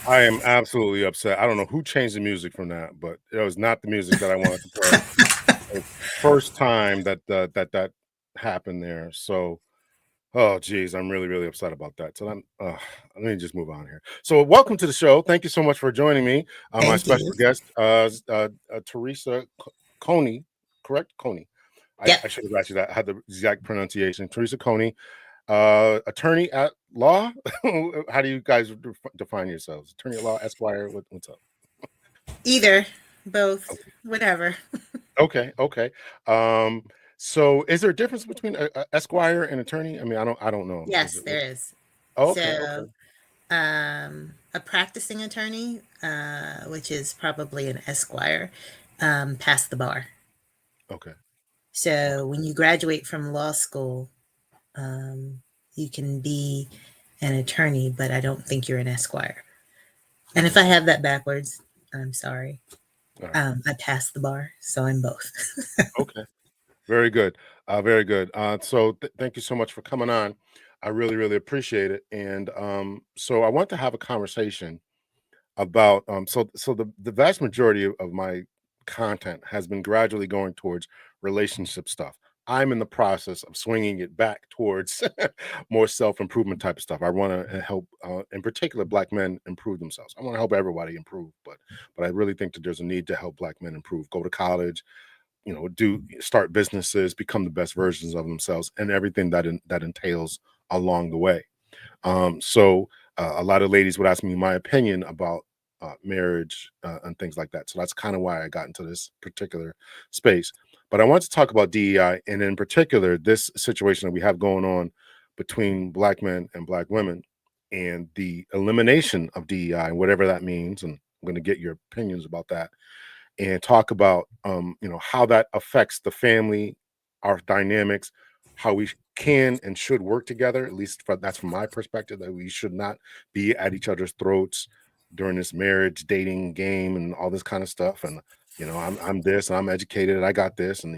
I am absolutely upset. I don't know who changed the music from that, but it was not the music that I wanted to play. It's first time that happened there. So, oh geez, I'm really, really upset about that. So let me just move on here. So welcome to the show. Thank you so much for joining me. My Thank special you. guest, Teresa Coney, correct? Coney. Yep. I should have actually had the exact pronunciation. Teresa Coney, attorney at law. How do you guys define yourselves? Attorney at law, Esquire. What's up? Either, both, whatever. Okay, okay. Um, so is there a difference between a Esquire and attorney? I mean, I don't know. Is Yes, it? there is. Oh, okay, okay, So, a practicing attorney, which is probably an esquire, passed the bar. okay, okay, So, when you graduate from law school, um, you can be an attorney, but I don't think you're an esquire. And if I okay. have that backwards, I'm sorry. All right. I passed the bar, so I'm both. Okay. Very good. Very good. Thank you so much for coming on. I really, really appreciate it. And so I want to have a conversation about the vast majority of my content has been gradually going towards relationship stuff. I'm in the process of swinging it back towards more self-improvement type of stuff. I want to help in particular black men improve themselves. I want to help everybody improve, but I really think that there's a need to help black men improve, go to college, do start businesses, become the best versions of themselves, and everything that entails along the way. A lot of ladies would ask me my opinion about marriage and things like that. So that's kind of why I got into this particular space. But I want to talk about DEI, and in particular, this situation that we have going on between black men and black women, and the elimination of DEI, whatever that means. And I'm going to get your opinions about that, and talk about how that affects the family, our dynamics, how we can and should work together. At least that's from my perspective, that we should not be at each other's throats during this marriage dating game and all this kind of stuff. And I'm this, and I'm educated, and I got this, and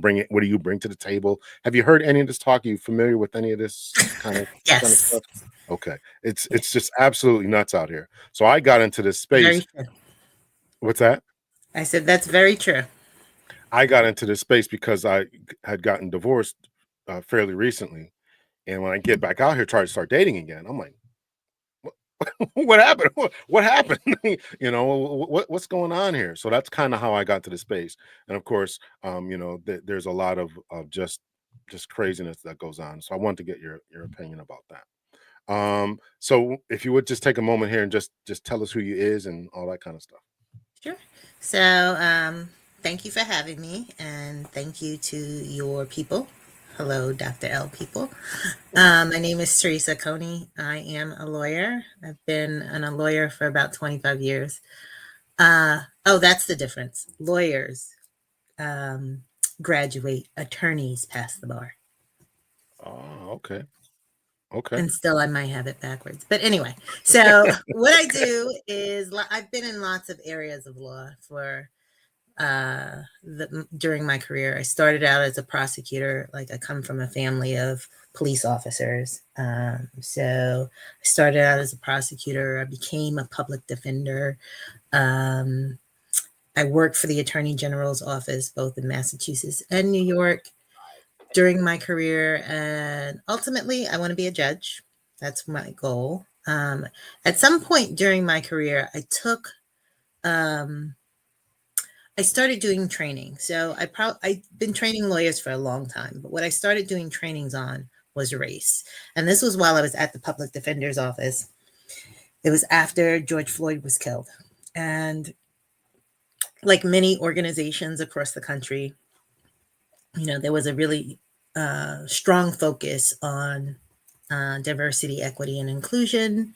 bring it. What do you bring to the table? Have you heard any of this talk? Are you familiar with any of this kind of Yes, stuff? Okay, it's just absolutely nuts out here. So I got into this very space. true. What's that? I said that's very true. I got into this space because I had gotten divorced fairly recently, and when I get back out here, try to start dating again, I'm like, what happened? What happened? What's going on here? So that's kind of how I got to the space, and of course, there's a lot of just craziness that goes on. So I want to get your opinion about that. So if you would just take a moment here and just tell us who you is and all that kind of stuff. Sure. So, thank you for having me, and thank you to your people. Hello, Dr. L people. My name is Teresa Coney. I am a lawyer. I've been a lawyer for about 25 years. Oh, that's the difference. Lawyers um, graduate, attorneys pass the bar. Oh, okay, okay. And still, I might have it backwards. But anyway, so what I do is I've been in lots of areas of law for during my career. I started out as a prosecutor. Like I come from a family of police officers. So I started out as a prosecutor. I became a public defender. Um, I worked for the Attorney General's office, both in Massachusetts and New York during my career. And ultimately, I want to be a judge. That's my goal. At some point during my career, um, I started doing training. So I've been training lawyers for a long time, but what I started doing trainings on was race. And this was while I was at the public defender's office. It was after George Floyd was killed. And like many organizations across the country, there was a really strong focus on diversity, equity, and inclusion.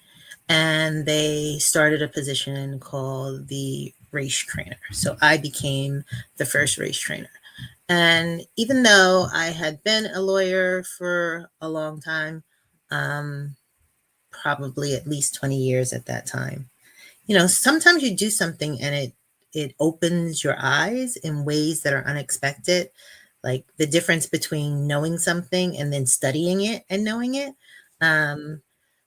And they started a position called the race trainer. So I became the first race trainer. And even though I had been a lawyer for a long time, um, probably at least 20 years at that time, sometimes you do something and it opens your eyes in ways that are unexpected, like the difference between knowing something and then studying it and knowing it. Um,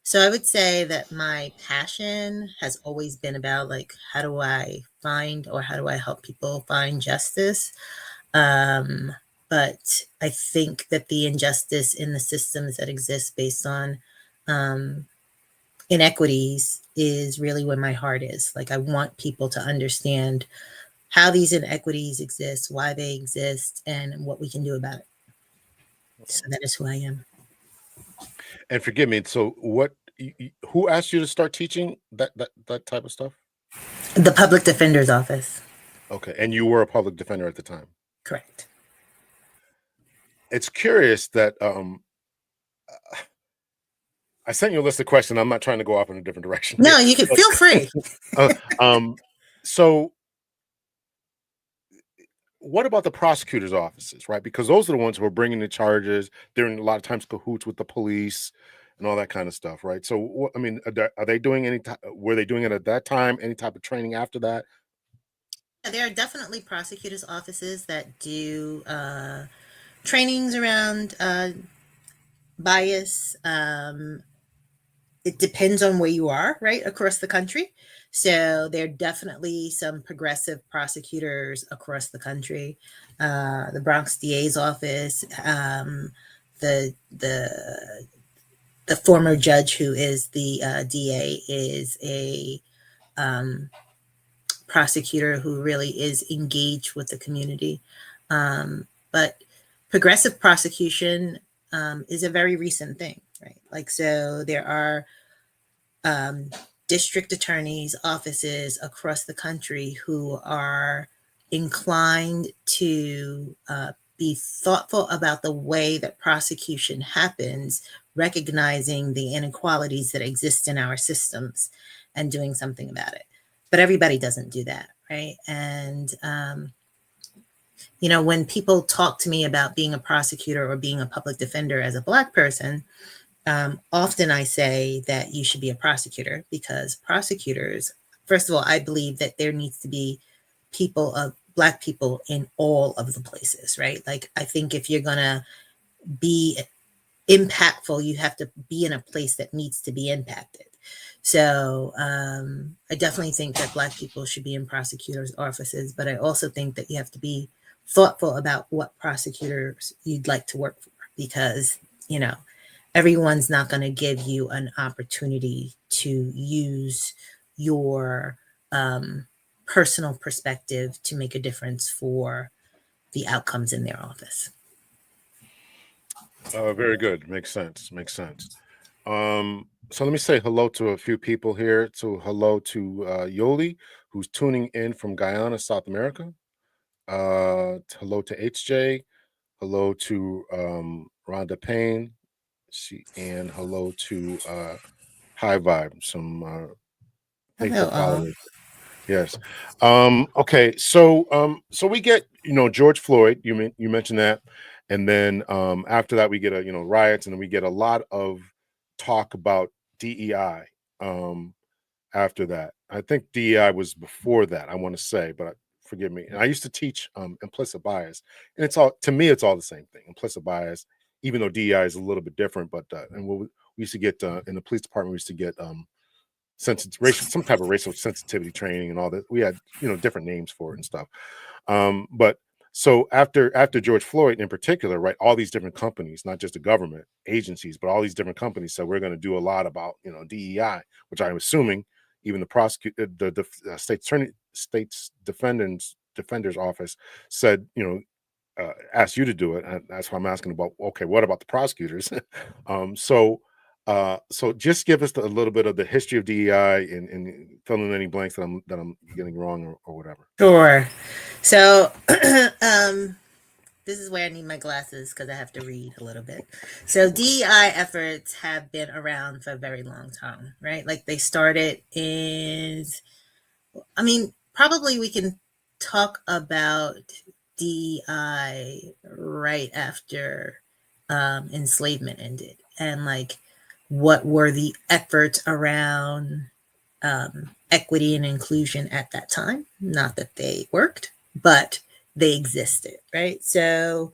So I would say that my passion has always been about like how do I find or how do I help people find justice. Um, but I think that the injustice in the systems that exist based on um, inequities is really where my heart is. Like I want people to understand how these inequities exist, why they exist, and what we can do about it. So that is who I am. And forgive me. So, who asked you to start teaching that type of stuff? The public defender's office. Okay, and you were a public defender at the time. Correct. It's curious that I sent you a list of questions. I'm not trying to go off in a different direction here. No, you can feel free. Uh, um, so what about the prosecutors' offices, right? Because those are the ones who are bringing the charges. They're in a lot of times cahoots with the police and all that kind of stuff, right? So, I mean, are they doing were they doing it at that time? Any type of training after that? There are definitely prosecutors' offices that do trainings around bias. It depends on where you are, right, across the country. So there are definitely some progressive prosecutors across the country. The Bronx DA's office, the the former judge who is the DA is a um, prosecutor who really is engaged with the community. But progressive prosecution is a very recent thing, right? Like, so there are um, district attorneys' offices across the country who are inclined to be thoughtful about the way that prosecution happens, recognizing the inequalities that exist in our systems and doing something about it. But everybody doesn't do that, right? And, when people talk to me about being a prosecutor or being a public defender as a Black person, often I say that you should be a prosecutor because prosecutors, first of all, I believe that there needs to be Black people in all of the places, right? Like, I think if you're going to be impactful, you have to be in a place that needs to be impacted. So I definitely think that Black people should be in prosecutors' offices, but I also think that you have to be thoughtful about what prosecutors you'd like to work for because, you know, everyone's not going to give you an opportunity to use your personal perspective to make a difference for the outcomes in their office. Very good. Makes sense. Makes sense. So let me say hello to a few people here. So hello to Yoli, who's tuning in from Guyana, South America. Hello to HJ. Hello to Rhonda Payne. And hello to High Vibe, some faithful Hello, all. followers. Yes. Okay. So we get George Floyd. You mentioned that, and then after that we get riots, and then we get a lot of talk about DEI. After that, I think DEI was before that. I want to say, but forgive me. And I used to teach implicit bias, and it's all to me. It's all the same thing. Implicit bias, even though DEI is a little bit different. But and what we used to get in the police department, we used to get some type of racial sensitivity training and all that. We had different names for it and stuff. But so after George Floyd in particular, right, all these different companies, not just the government agencies, but all these different companies said we're going to do a lot about DEI, which I'm assuming even the state's defender's office said asked you to do it, and that's why I'm asking about. Okay, what about the prosecutors? So just give us a little bit of the history of DEI and fill in any blanks that I'm getting wrong or whatever. Sure. So this is where I need my glasses because I have to read a little bit. So DEI efforts have been around for a very long time, right? Like they started probably we can talk about DEI right after enslavement ended and like what were the efforts around equity and inclusion at that time. Not that they worked, but they existed, right? So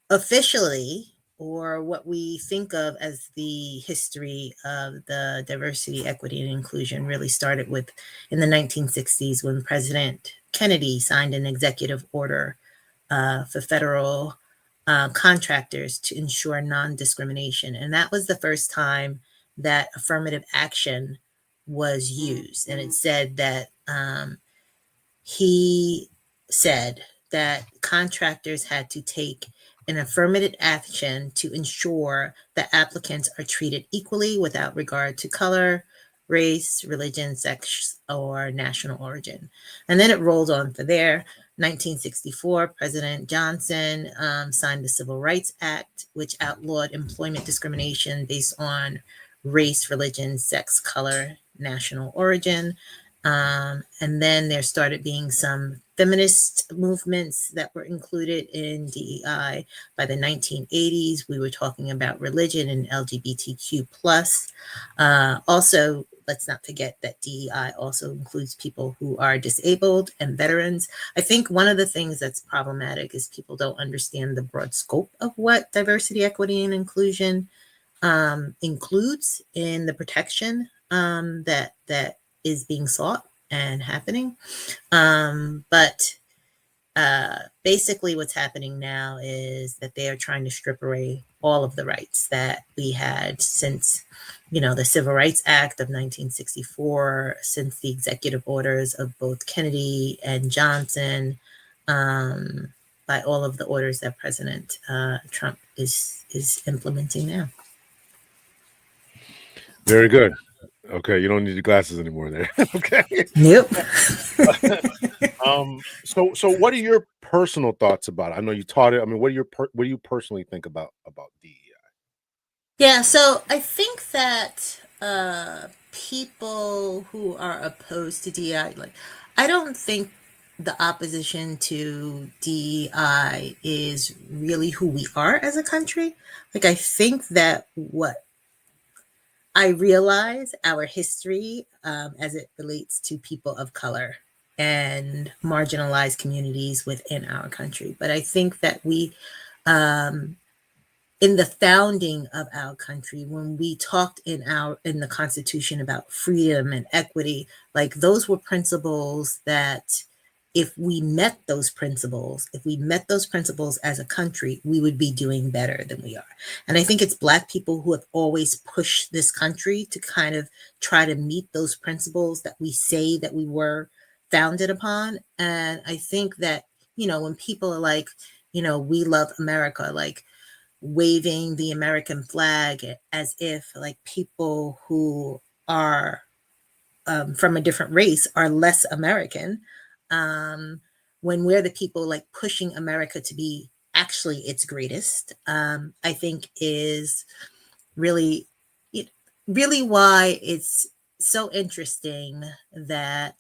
officially, or what we think of as the history of the diversity, equity, and inclusion really started with in the 1960s when President Kennedy signed an executive order for federal contractors to ensure non-discrimination. And that was the first time that affirmative action was used. And it said that he said that contractors had to take an affirmative action to ensure that applicants are treated equally without regard to color, race, religion, sex, or national origin. And then it rolled on for there. 1964, President Johnson signed the Civil Rights Act, which outlawed employment discrimination based on race, religion, sex, color, national origin. And then there started being some feminist movements that were included in DEI. By the 1980s, we were talking about religion and LGBTQ plus. Also, let's not forget that DEI also includes people who are disabled and veterans. I think one of the things that's problematic is people don't understand the broad scope of what diversity, equity, and inclusion includes in the protection that is being sought and happening. But basically what's happening now is that they are trying to strip away all of the rights that we had since, the Civil Rights Act of 1964, since the executive orders of both Kennedy and Johnson, by all of the orders that President Trump is implementing now. Very good. Okay, you don't need your glasses anymore there. Okay. Nope. So what are your personal thoughts about it? I know you taught it. I mean, what do you personally think about DEI? Yeah, so I think that people who are opposed to DEI, I don't think the opposition to DEI is really who we are as a country. I think that what I realize our history as it relates to people of color and marginalized communities within our country. But I think that we, in the founding of our country, when we talked in the Constitution about freedom and equity, those were principles that if we met those principles as a country, we would be doing better than we are. And I think it's Black people who have always pushed this country to kind of try to meet those principles that we say that we were founded upon. And I think that, when people are like, we love America, waving the American flag as if people who are from a different race are less American, when we're the people pushing America to be actually its greatest, I think is really, really why it's so interesting that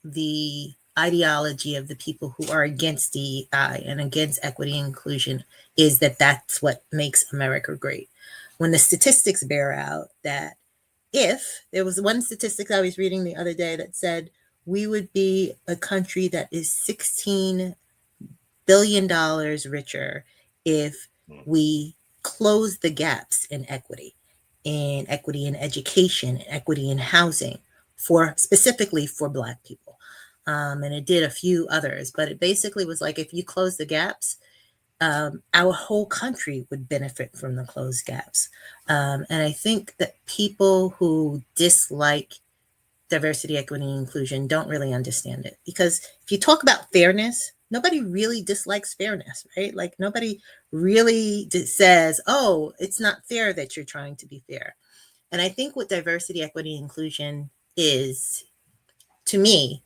the ideology of the people who are against DEI and against equity and inclusion is that that's what makes America great. When the statistics bear out that if there was one statistic I was reading the other day that said we would be a country that is $16 billion richer if we close the gaps in equity in education, equity in housing, specifically for Black people. And it did a few others, but it basically was if you close the gaps, our whole country would benefit from the closed gaps. And I think that people who dislike diversity, equity, and inclusion don't really understand it. Because if you talk about fairness, nobody really dislikes fairness, right? Nobody really says, oh, it's not fair that you're trying to be fair. And I think what diversity, equity, and inclusion is, to me,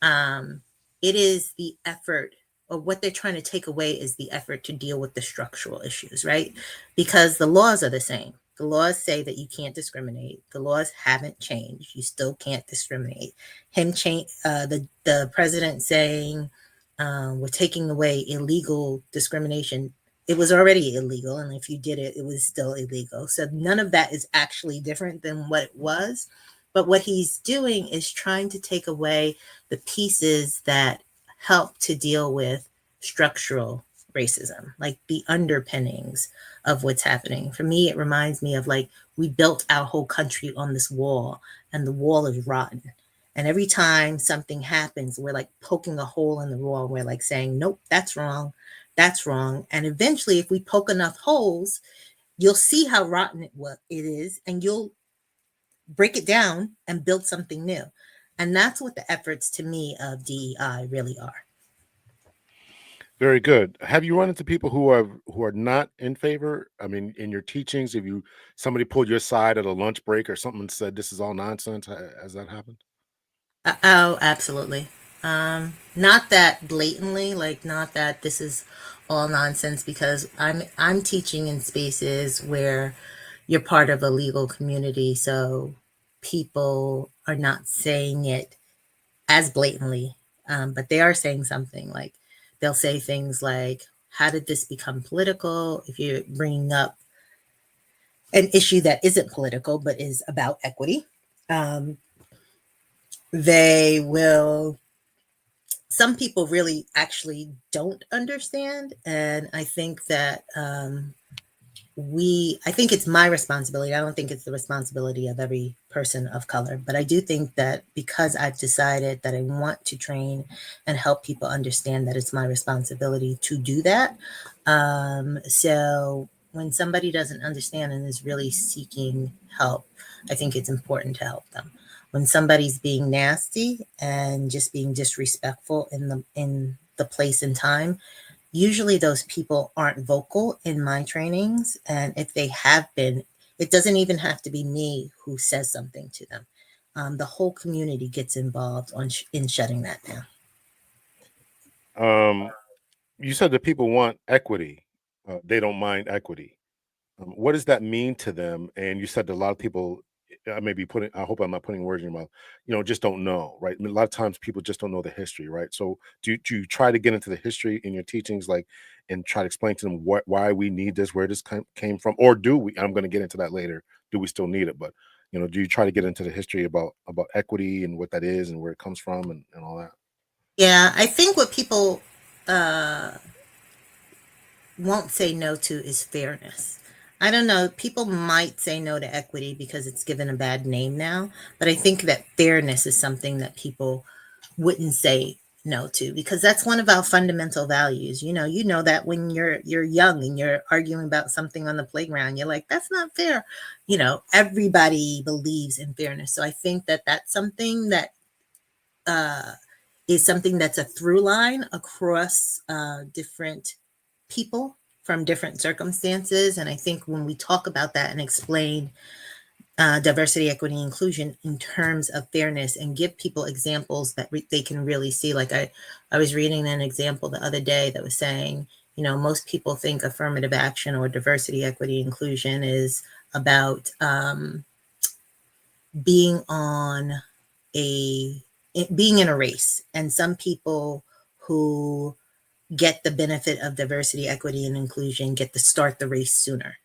it is the effort, or what they're trying to take away is the effort to deal with the structural issues, right? Because the laws are the same. The laws say that you can't discriminate. The laws haven't changed. You still can't discriminate. The president saying we're taking away illegal discrimination. It was already illegal, and if you did it, it was still illegal. So none of that is actually different than what it was. But what he's doing is trying to take away the pieces that help to deal with structural racism, like the underpinnings of what's happening. For me, it reminds me of like we built our whole country on this wall, and the wall is rotten. And every time something happens, we're like poking a hole in the wall. We're like saying, nope, that's wrong. That's wrong. And eventually, if we poke enough holes, you'll see how rotten it is, and you'll break it down and build something new. And that's what the efforts to me of DEI really are. Very good. Have you run into people who are not in favor? I mean, in your teachings, if you somebody pulled your side at a lunch break or something and said this is all nonsense, has that happened? Oh, absolutely. Not that blatantly, like not that this is all nonsense, because I'm teaching in spaces where you're part of a legal community, so people are not saying it as blatantly, but they are saying something. Like they'll say things like, "How did this become political?" If you're bringing up an issue that isn't political but is about equity, um, they will some people really actually don't understand. And I think that I think it's my responsibility. I don't think it's the responsibility of every person of color, but I do think that because I've decided that I want to train and help people understand that it's my responsibility to do that. So when somebody doesn't understand and is really seeking help, I think it's important to help them. When somebody's being nasty and just being disrespectful in the place and time, usually those people aren't vocal in my trainings. And if they have been, it doesn't even have to be me who says something to them. The whole community gets involved in shutting that down. Um, you said that people want equity. They don't mind equity. What does that mean to them? And you said that a lot of people, I may be putting, I hope I'm not putting words in your mouth, just don't know, right? I mean, a lot of times people just don't know the history, right? So do you try to get into the history in your teachings, like, and try to explain to them why we need this, where this came from, or do we? I'm going to get into that later. Do we still need it? But do you try to get into the history about equity and what that is and where it comes from and all that? Yeah, I think what people uh, won't say no to is fairness. I don't know. People might say no to equity because it's given a bad name now, but I think that fairness is something that people wouldn't say no to, because that's one of our fundamental values. You know that when you're young and you're arguing about something on the playground, you're like, that's not fair. Everybody believes in fairness. So I think that that's something that uh, is something that's a through line across different people from different circumstances. And I think when we talk about that and explain diversity, equity, inclusion in terms of fairness and give people examples that they can really see. Like I was reading an example the other day that was saying, most people think affirmative action or diversity, equity, inclusion is about being on a being in a race. And some people who get the benefit of diversity, equity, and inclusion get to start the race sooner,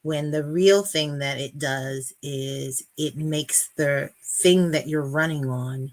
when the real thing that it does is it makes the thing that you're running on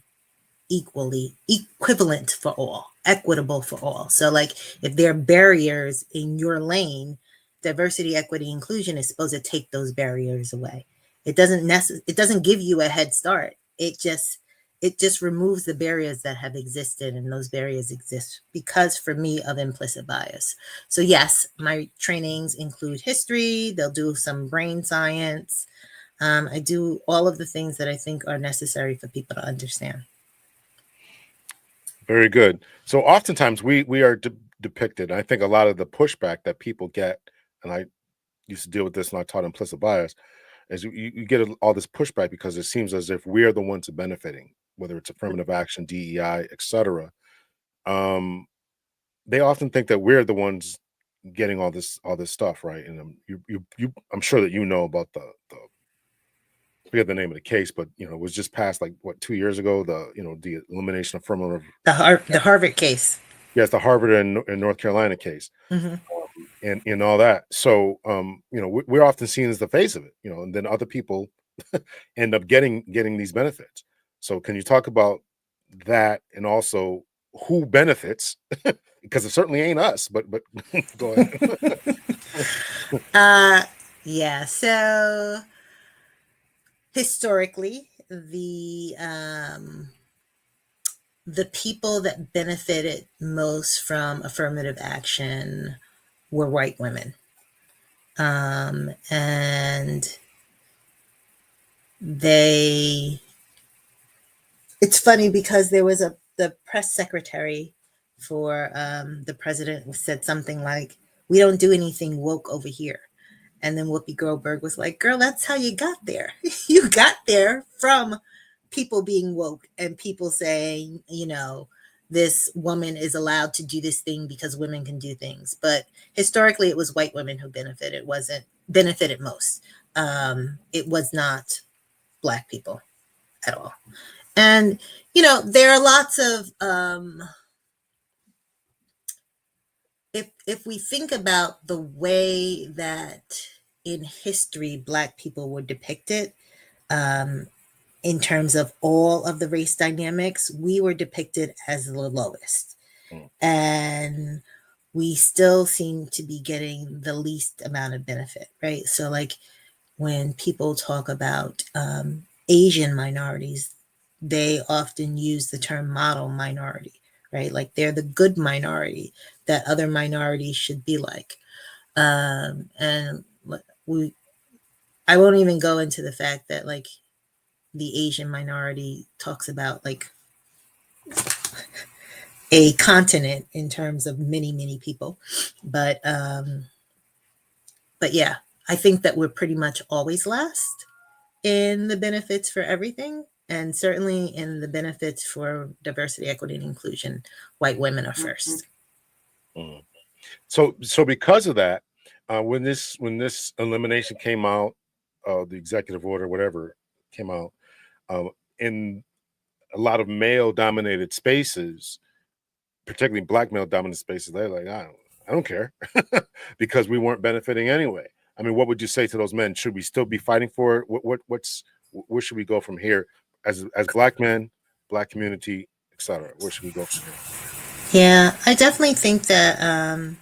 equivalent for all, equitable for all. So like if there are barriers in your lane, diversity, equity, inclusion is supposed to take those barriers away. It doesn't give you a head start. It just removes the barriers that have existed, and those barriers exist because, for me, of implicit bias. So yes, my trainings include history. They'll do some brain science. I do all of the things that I think are necessary for people to understand. Very good. So oftentimes we are depicted. I think a lot of the pushback that people get, and I used to deal with this when I taught implicit bias, is you get all this pushback because it seems as if we're the ones benefiting, whether it's affirmative action, DEI, etc. Um, they often think that we're the ones getting all this stuff, right? And I'm sure that you know about the I forget the name of the case, but it was just passed like what 2 years ago. The elimination of affirmative, The Harvard case. yes, the Harvard and North Carolina case. Hmm. And all that. So, we're often seen as the face of it, and then other people end up getting these benefits. So, can you talk about that, and also who benefits Because it certainly ain't us. But go ahead. Yeah. So historically, the people that benefited most from affirmative action were white women. And they, it's funny because there was the press secretary for the president said something like, "We don't do anything woke over here." And then Whoopi Goldberg was like, "Girl, that's how you got there. You got there from people being woke and people saying, this woman is allowed to do this thing because women can do things." But historically, it was white women who benefited. Wasn't benefited most. It was not Black people at all. And there are lots of if we think about the way that in history Black people were depicted, um, in terms of all of the race dynamics, we were depicted as the lowest. Mm. And we still seem to be getting the least amount of benefit, right? So, like, when people talk about Asian minorities, they often use the term model minority, right? Like they're the good minority that other minorities should be like. And I won't even go into the fact that, like, the Asian minority talks about like a continent in terms of many, many people. But yeah, I think that we're pretty much always last in the benefits for everything. And certainly in the benefits for diversity, equity, and inclusion, white women are first. Mm. So because of that, when this elimination came out, the executive order, whatever came out, in a lot of male dominated spaces, particularly Black male dominant spaces, they're like, I don't care because we weren't benefiting anyway. I mean, what would you say to those men? Should we still be fighting for it? Where should we go from here as Black men, Black community, etc.? Where should we go from here? Yeah, I definitely think that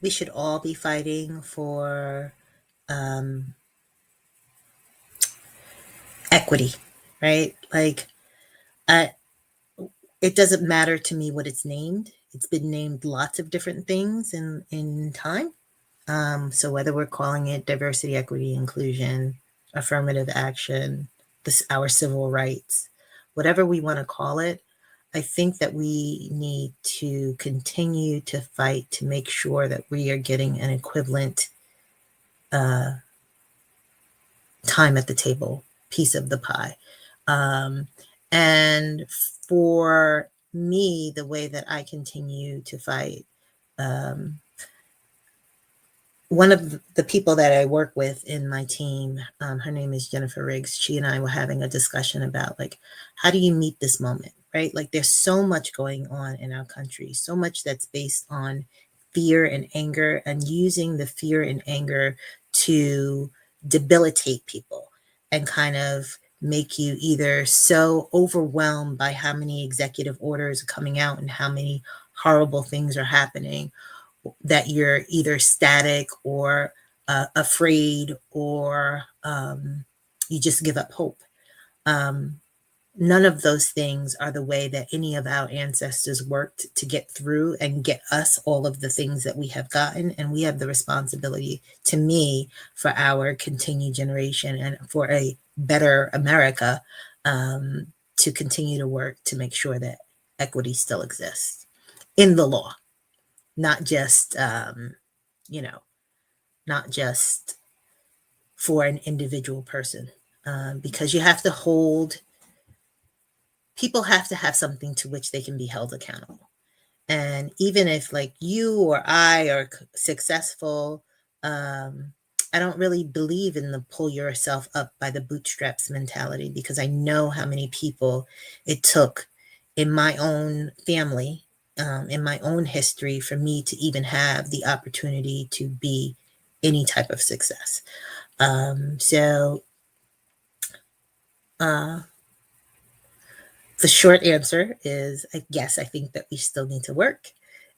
we should all be fighting for um, equity, right? Like, I, it doesn't matter to me what it's named. It's been named lots of different things in time. So whether we're calling it diversity, equity, inclusion, affirmative action, our civil rights, whatever we want to call it, I think that we need to continue to fight to make sure that we are getting an equivalent uh, time at the table, piece of the pie. Um, and for me, the way that I continue to fight, um, one of the people that I work with in my team, her name is Jennifer Riggs. She and I were having a discussion about, like, how do you meet this moment, right? Like, there's so much going on in our country, so much that's based on fear and anger, and using the fear and anger to debilitate people and kind of make you either so overwhelmed by how many executive orders are coming out and how many horrible things are happening that you're either static or afraid, or you just give up hope. Um, None of those things are the way that any of our ancestors worked to get through and get us all of the things that we have gotten. And we have the responsibility, to me, for our continued generation and for a better America, to continue to work to make sure that equity still exists in the law, not just you know not just for an individual person, because you have to hold people have to have something to which they can be held accountable. And even if, like, you or I are successful, I don't really believe in the pull yourself up by the bootstraps mentality, because I know how many people it took in my own family, in my own history, for me to even have the opportunity to be any type of success. So uh, the short answer is, yes, I think that we still need to work.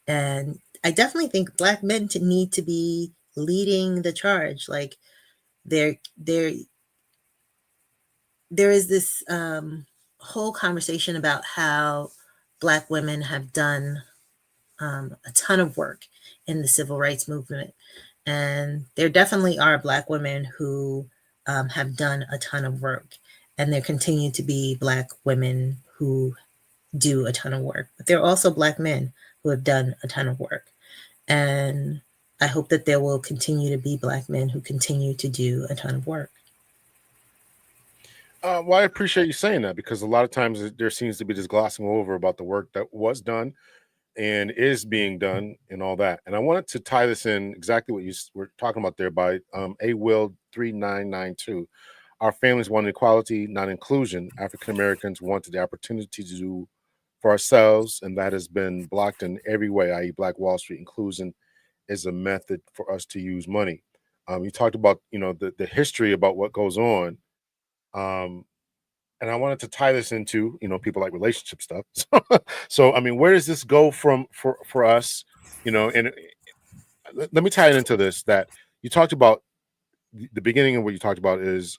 And I definitely think Black men need to be leading the charge. Like there there is this whole conversation about how Black women have done a ton of work in the civil rights movement. And there definitely are Black women who have done a ton of work. And there continue to be Black women who do a ton of work. But there are also Black men who have done a ton of work. And I hope that there will continue to be Black men who continue to do a ton of work. Well, I appreciate you saying that because a lot of times there seems to be this glossing over about the work that was done and is being done and all that. And I wanted to tie this in exactly what you were talking about there by A. Will 3992. Our families want equality, not inclusion. African Americans wanted the opportunity to do for ourselves, and that has been blocked in every way, i.e., Black Wall Street inclusion is a method for us to use money. You talked about, the history about what goes on. Um, and I wanted to tie this into, people like relationship stuff. So I mean, where does this go from for us? And let me tie it into this that you talked about the beginning of what you talked about is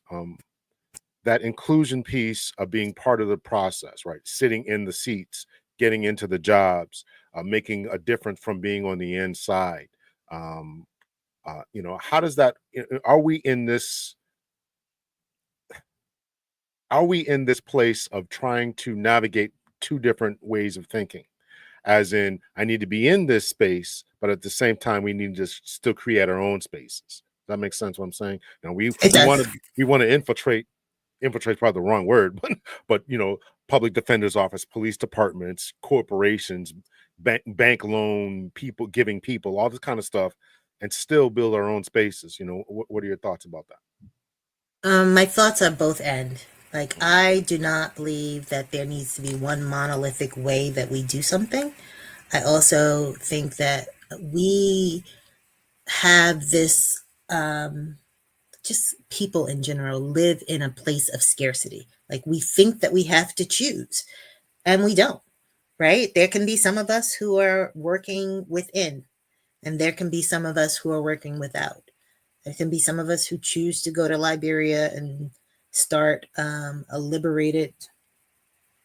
that inclusion piece of being part of the process, right? Sitting in the seats, getting into the jobs, making a difference from being on the inside. Um, how does that? Are we in this? Are we in this place of trying to navigate two different ways of thinking? As in, I need to be in this space, but at the same time, we need to still create our own spaces. Does that make sense? What I'm saying? Now It we want does. to infiltrate. Infiltrate probably the wrong word, but public defender's office, police departments, corporations, bank loan people, giving people all this kind of stuff, and still build our own spaces. What are your thoughts about that? My thoughts on both end. Like, I do not believe that there needs to be one monolithic way that we do something. I also think that we have this, just people in general live in a place of scarcity. Like, we think that we have to choose, and we don't, right? There can be some of us who are working within, and there can be some of us who are working without. There can be some of us who choose to go to Liberia and start a liberated,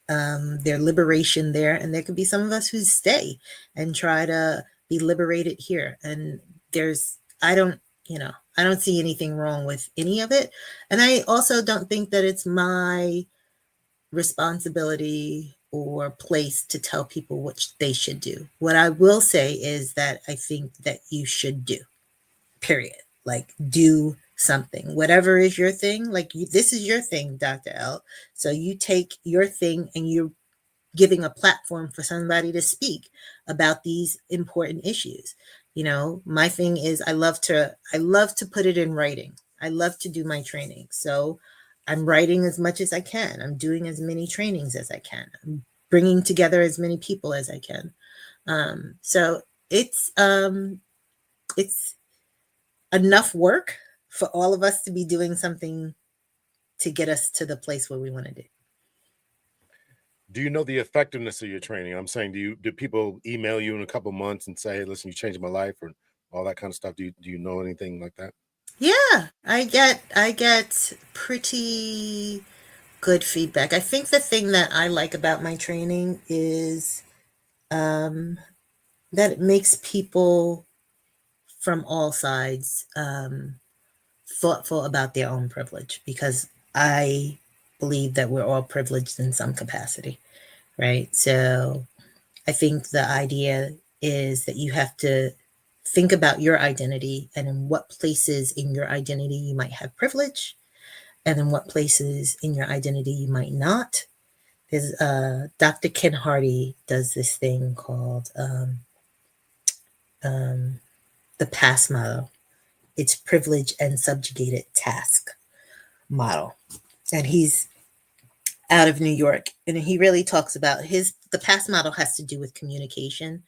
their liberation there. And there could be some of us who stay and try to be liberated here. And I don't, I don't see anything wrong with any of it. And I also don't think that it's my responsibility or place to tell people what they should do. What I will say is that I think that you should do, period. Like, do something, whatever is your thing. Like, this is your thing, Dr. L. So you take your thing and you're giving a platform for somebody to speak about these important issues. My thing is I love to put it in writing. I love to do my training. So I'm writing as much as I can. I'm doing as many trainings as I can. I'm bringing together as many people as I can. So it's enough work for all of us to be doing something to get us to the place where we want to do. Do you know the effectiveness of your training? I'm saying, do people email you in a couple months and say, "Hey, listen, you changed my life," or all that kind of stuff? Do you know anything like that? Yeah, I get pretty good feedback. I think the thing that I like about my training is um, that it makes people from all sides thoughtful about their own privilege, because I believe that we're all privileged in some capacity, right? So I think the idea is that you have to think about your identity and in what places in your identity you might have privilege and in what places in your identity you might not. There's Dr. Ken Hardy does this thing called um, the PASS model. It's privilege and subjugated task model, and he's out of New York, and he really talks about the PASS model has to do with communication,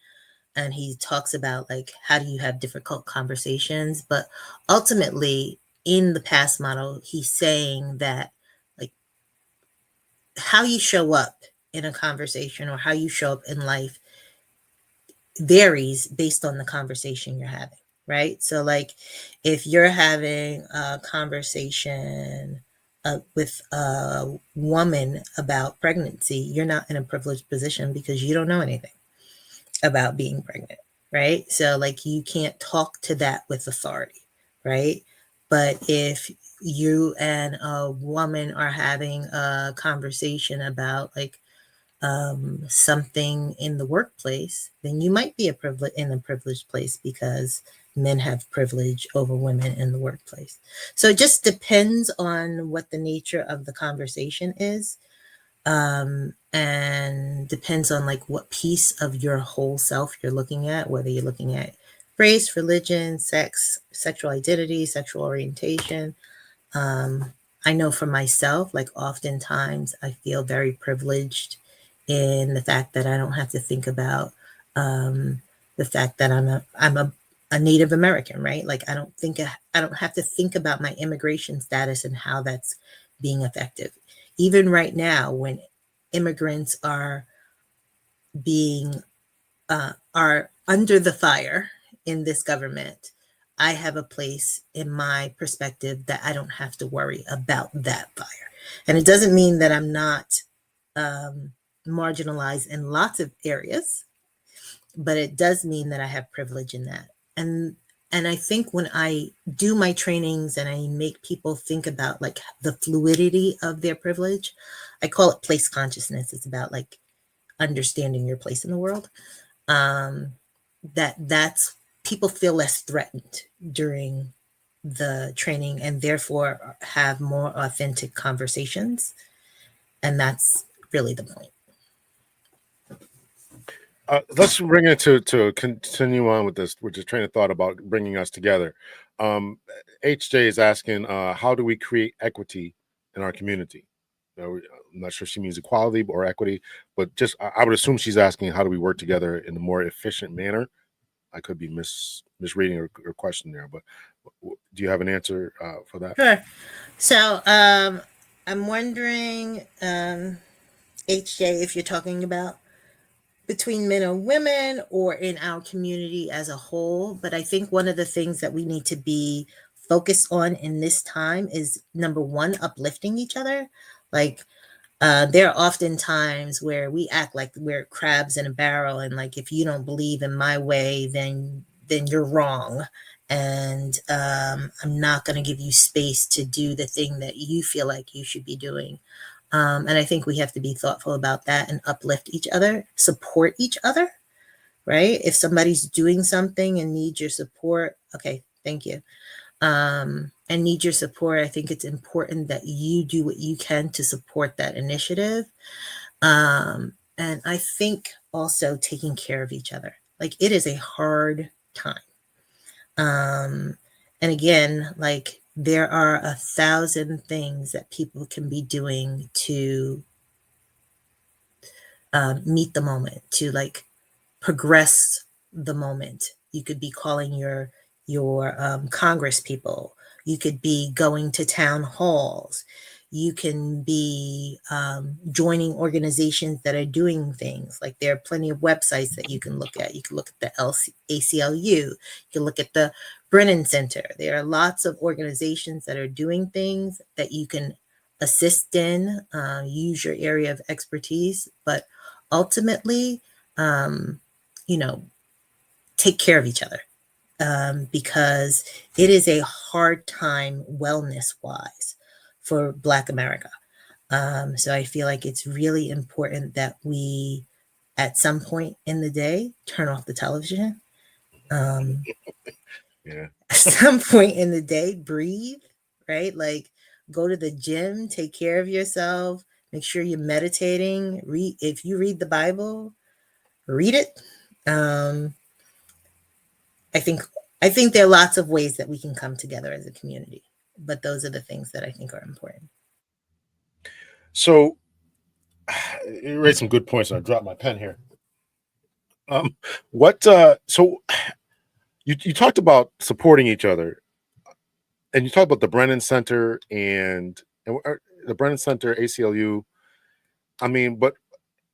and he talks about like how do you have difficult conversations, but ultimately in the PASS model he's saying that like how you show up in a conversation or how you show up in life varies based on the conversation you're having, right? So, like, if you're having a conversation with a woman about pregnancy, you're not in a privileged position because you don't know anything about being pregnant, right? So, like, you can't talk to that with authority, right? But if you and a woman are having a conversation about, like, something in the workplace, then you might be in a privileged place because men have privilege over women in the workplace. So it just depends on what the nature of the conversation is, and depends on like what piece of your whole self you're looking at, whether you're looking at race, religion, sex, sexual identity, sexual orientation. um, I know for myself, like oftentimes I feel very privileged in the fact that I don't have to think about the fact that I'm a Native American, right? Like I don't have to think about my immigration status and how that's being effective. Even right now, when immigrants being are under the fire in this government, I have a place in my perspective that I don't have to worry about that fire. And it doesn't mean that I'm not um, marginalized in lots of areas, but it does mean that I have privilege in that. And I think when I do my trainings and I make people think about like the fluidity of their privilege, I call it place consciousness. It's about like understanding your place in the world. um, that's people feel less threatened during the training and therefore have more authentic conversations, and that's really the point. Let's bring it to continue on with this, with your train of thought about bringing us together. Um, HJ is asking, how do we create equity in our community? I'm not sure if she means equality or equity, but just I would assume she's asking how do we work together in a more efficient manner. I could be misreading her question there, but do you have an answer for that? Sure. So I'm wondering, HJ, if you're talking about between men and women or in our community as a whole. But I think one of the things that we need to be focused on in this time is number one, uplifting each other. Like, there are often times where we act like we're crabs in a barrel, and like if you don't believe in my way, then you're wrong, and I'm not going to give you space to do the thing that you feel like you should be doing. And I think we have to be thoughtful about that and uplift each other, support each other, right? If somebody's doing something and needs your support, okay, thank you. And need your support, I think it's important that you do what you can to support that initiative. And I think also taking care of each other. Like it is a hard time. Um, and again, like there are 1,000 things that people can be doing to meet the moment, to like progress the moment. You could be calling your Congress people. You could be going to town halls. You can be joining organizations that are doing things. Like there are plenty of websites that you can look at. You can look at the ACLU. You can look at the Brennan Center. There are lots of organizations that are doing things that you can assist in, use your area of expertise, but ultimately, um, you know, take care of each other, because it is a hard time wellness wise for Black America. So I feel like it's really important that we, at some point in the day, turn off the television. Um, Yeah. at some point in the day, breathe, right? Like go to the gym, take care of yourself, make sure you're meditating. Read, if you read the Bible, read it. Um, I think I think there are lots of ways that we can come together as a community, but those are the things that I think are important. So you raised some good points. I dropped my pen here. Um, what? So you talked about supporting each other, and you talked about the Brennan Center and the Brennan Center, ACLU. I mean, but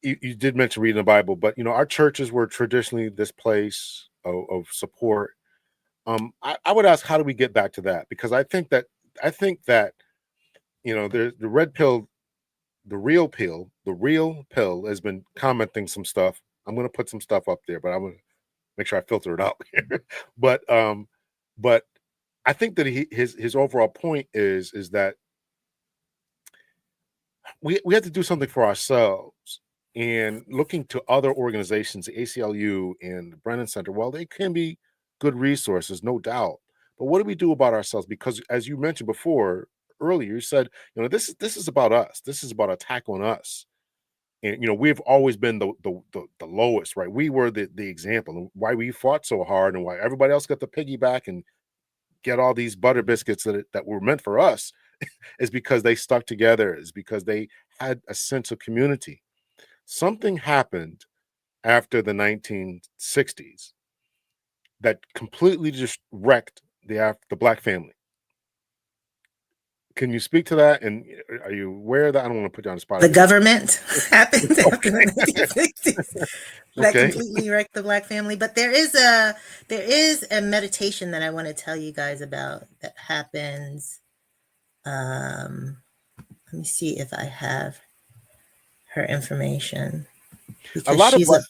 you did mention reading the Bible, but our churches were traditionally this place of support. I would ask, how do we get back to that? Because I think that there's the red pill, the real pill has been commenting some stuff. I'm going to put some stuff up there, but I'm going to make sure I filter it out here. But I think that his overall point is that we have to do something for ourselves. And looking to other organizations, the ACLU and the Brennan Center, well, they can be good resources, no doubt. But what do we do about ourselves? Because as you mentioned before earlier, you said, this is about us. This is about attack on us. And we've always been the lowest, right? We were the example, and why we fought so hard, and why everybody else got the piggyback and get all these butter biscuits that were meant for us is because they stuck together, is because they had a sense of community. Something happened after the 1960s that completely just wrecked the Black family. Can you speak to that? And are you aware of that? I don't want to put you on the spot. The government happened after the Okay. 1960s. That Okay. completely wrecked the Black family. But there is a meditation that I want to tell you guys about that happens. Let me see if I have her information, A because lot of she's Black,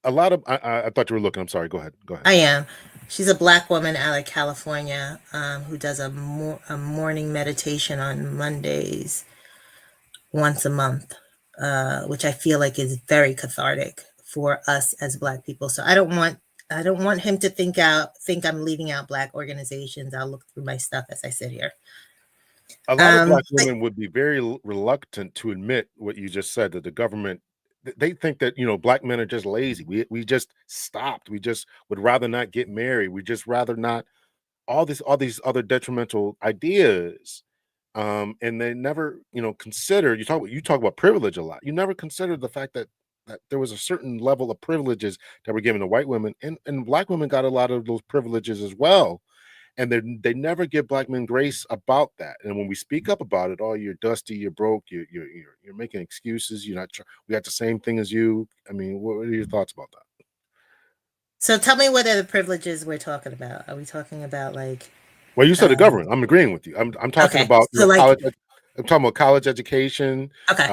a lot of. I thought you were looking. I'm sorry. Go ahead. Go ahead. I am. She's a Black woman out of California, who does a morning meditation on Mondays once a month, which I feel like is very cathartic for us as Black people. So I don't want him to think I'm leaving out Black organizations. I'll look through my stuff as I sit here. A lot of Black But women would be very reluctant to admit what you just said, that the government, they think that Black men are just lazy. We just stopped. We just would rather not get married. We just rather not, all these other detrimental ideas. And they never consider, you talk about privilege a lot. You never considered the fact that there was a certain level of privileges that were given to white women, and Black women got a lot of those privileges as well. And they never give Black men grace about that. And when we speak up about it, oh, you're dusty, you're broke, you're making excuses. You're not. We got the same thing as you. I mean, what are your thoughts about that? so tell me, what are the privileges we're talking about? Are we talking about like Well, you said the um government. I'm agreeing with you. I'm talking okay. about So like college. I'm talking about college education. okay.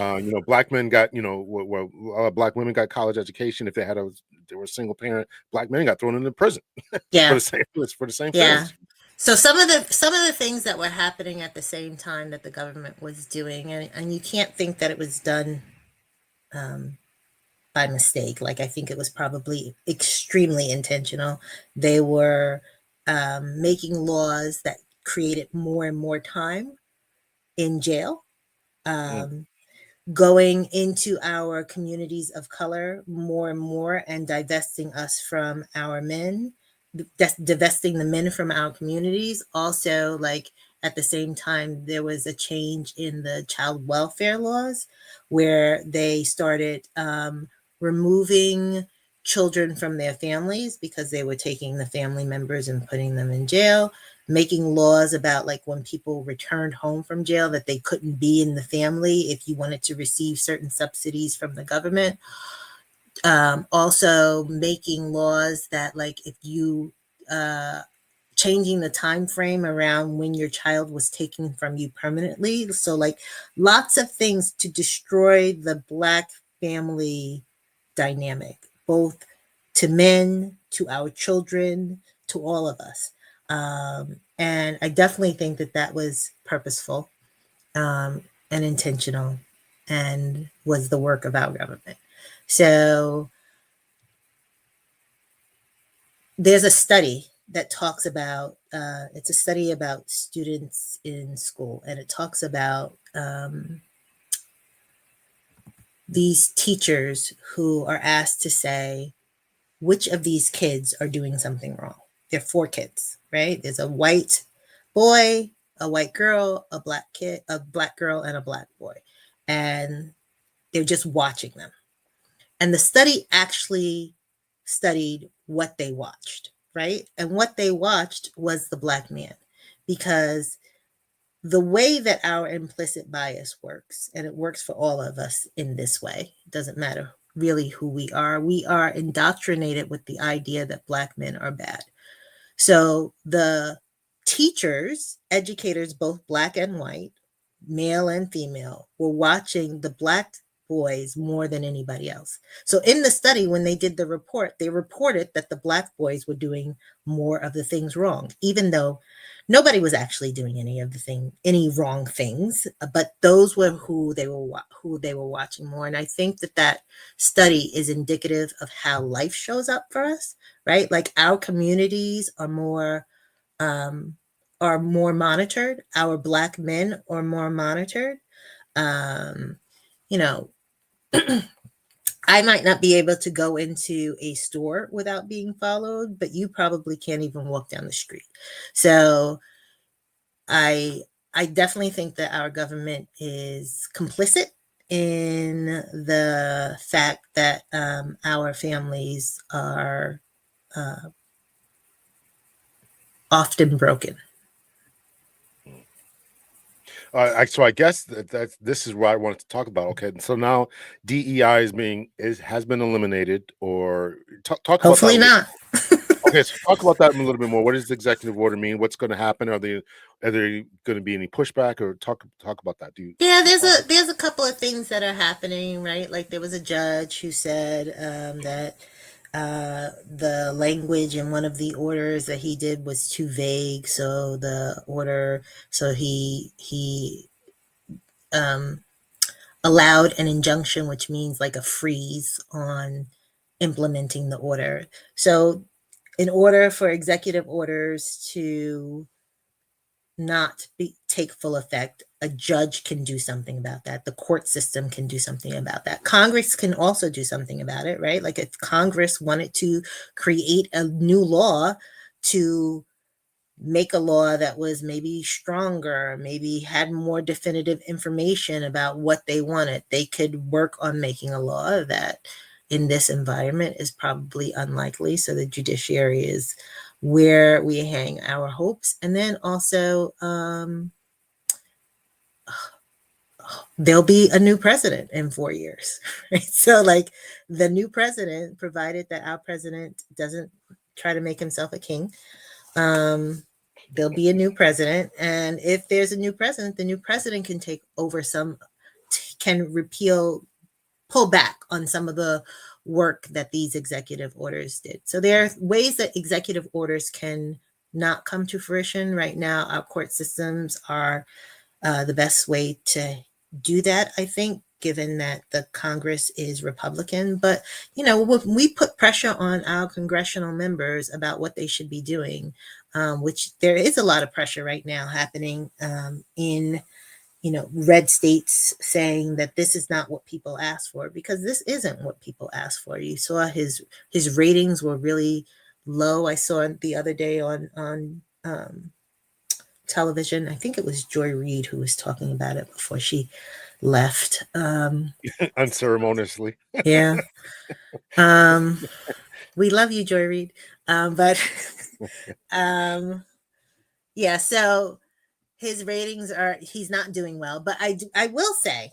Black men got Black women got college education. If they were a single parent, Black men got thrown into prison for Yeah. the same Yeah. things. So some of the things that were happening at the same time that the government was doing, and you can't think that it was done um, by mistake. Like, I think it was probably extremely intentional. They were making laws that created more and more time in jail. Mm, Um, Going into our communities of color more and more, and divesting us from our men, divesting the men from our communities. Also, like, at the same time, there was a change in the child welfare laws, where they started removing children from their families because they were taking the family members and putting them in jail, making laws about, like, when people returned home from jail, that they couldn't be in the family if you wanted to receive certain subsidies from the government. Also making laws that, like, if you changing the time frame around when your child was taken from you permanently. So, like, lots of things to destroy the Black family dynamic, both to men, to our children, to all of us. And I definitely think that that was purposeful, and intentional, and was the work of our government. So there's a study that talks about, it's a study about students in school, and it talks about these teachers who are asked to say which of these kids are doing something wrong. There are four kids, right? There's a white boy, a white girl, a black kid, a black girl, and a black boy. And they're just watching them. And the study actually studied what they watched, right? And what they watched was the Black man, because the way that our implicit bias works, and it works for all of us in this way, it doesn't matter really who we are. We are indoctrinated with the idea that Black men are bad. So the teachers, educators, both Black and white, male and female, were watching the Black boys more than anybody else. So in the study, when they did the report, they reported that the Black boys were doing more of the things wrong, even though nobody was actually doing any wrong things, but those were who they were watching more. And I think that study is indicative of how life shows up for us, right? Like our communities um, are more monitored. Our Black men are more monitored. Um, you know, I might not be able to go into a store without being followed, but you probably can't even walk down the street. So I I definitely think that our government is complicit in the fact that our families are uh, often broken. So I guess that this is what I wanted to talk about. Okay, so now DEI has been eliminated, or talk about that a Hopefully little. not. Okay, so talk about that a little bit more. What does the executive order mean? What's going to happen? Are there going to be any pushback, or talk about that? Do you? Yeah, there's a couple of things that are happening, right? Like there was a judge who said that the language in one of the orders that he did was too vague. So the order, so he um, allowed an injunction, which means like a freeze on implementing the order. So in order for executive orders to not take full effect, a judge can do something about that. The court system can do something about that. Congress can also do something about it, right? Like if Congress wanted to create a new law to make a law that was maybe stronger, maybe had more definitive information about what they wanted, they could work on making a law that in this environment is probably unlikely. So the judiciary is where we hang our hopes. And then also, there'll be a new president in 4 years, right? So, like, the new president, provided that our president doesn't try to make himself a king, um, there'll be a new president. And if there's a new president, the new president can take over can pull back on some of the work that these executive orders did. So there are ways that executive orders can not come to fruition. Right now, our court systems are the best way to do that, I think, given that the Congress is Republican. But, when we put pressure on our congressional members about what they should be doing, which there is a lot of pressure right now happening in red states saying that this is not what people asked for, because this isn't what people asked for. You saw his ratings were really low. I saw the other day on television. I think it was Joy Reid who was talking about it before she left. Unceremoniously. Yeah. Um, we love you, Joy Reid. But um, yeah, so he's not doing well. But I will say,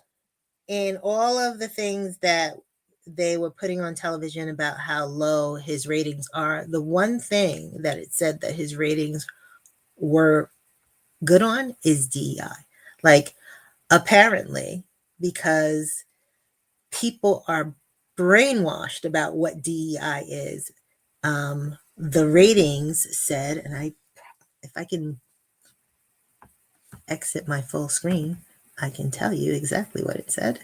in all of the things that they were putting on television about how low his ratings are, the one thing that it said that his ratings were good on is DEI. Like, apparently, because people are brainwashed about what DEI is, the ratings said, and if I can exit my full screen, I can tell you exactly what it said.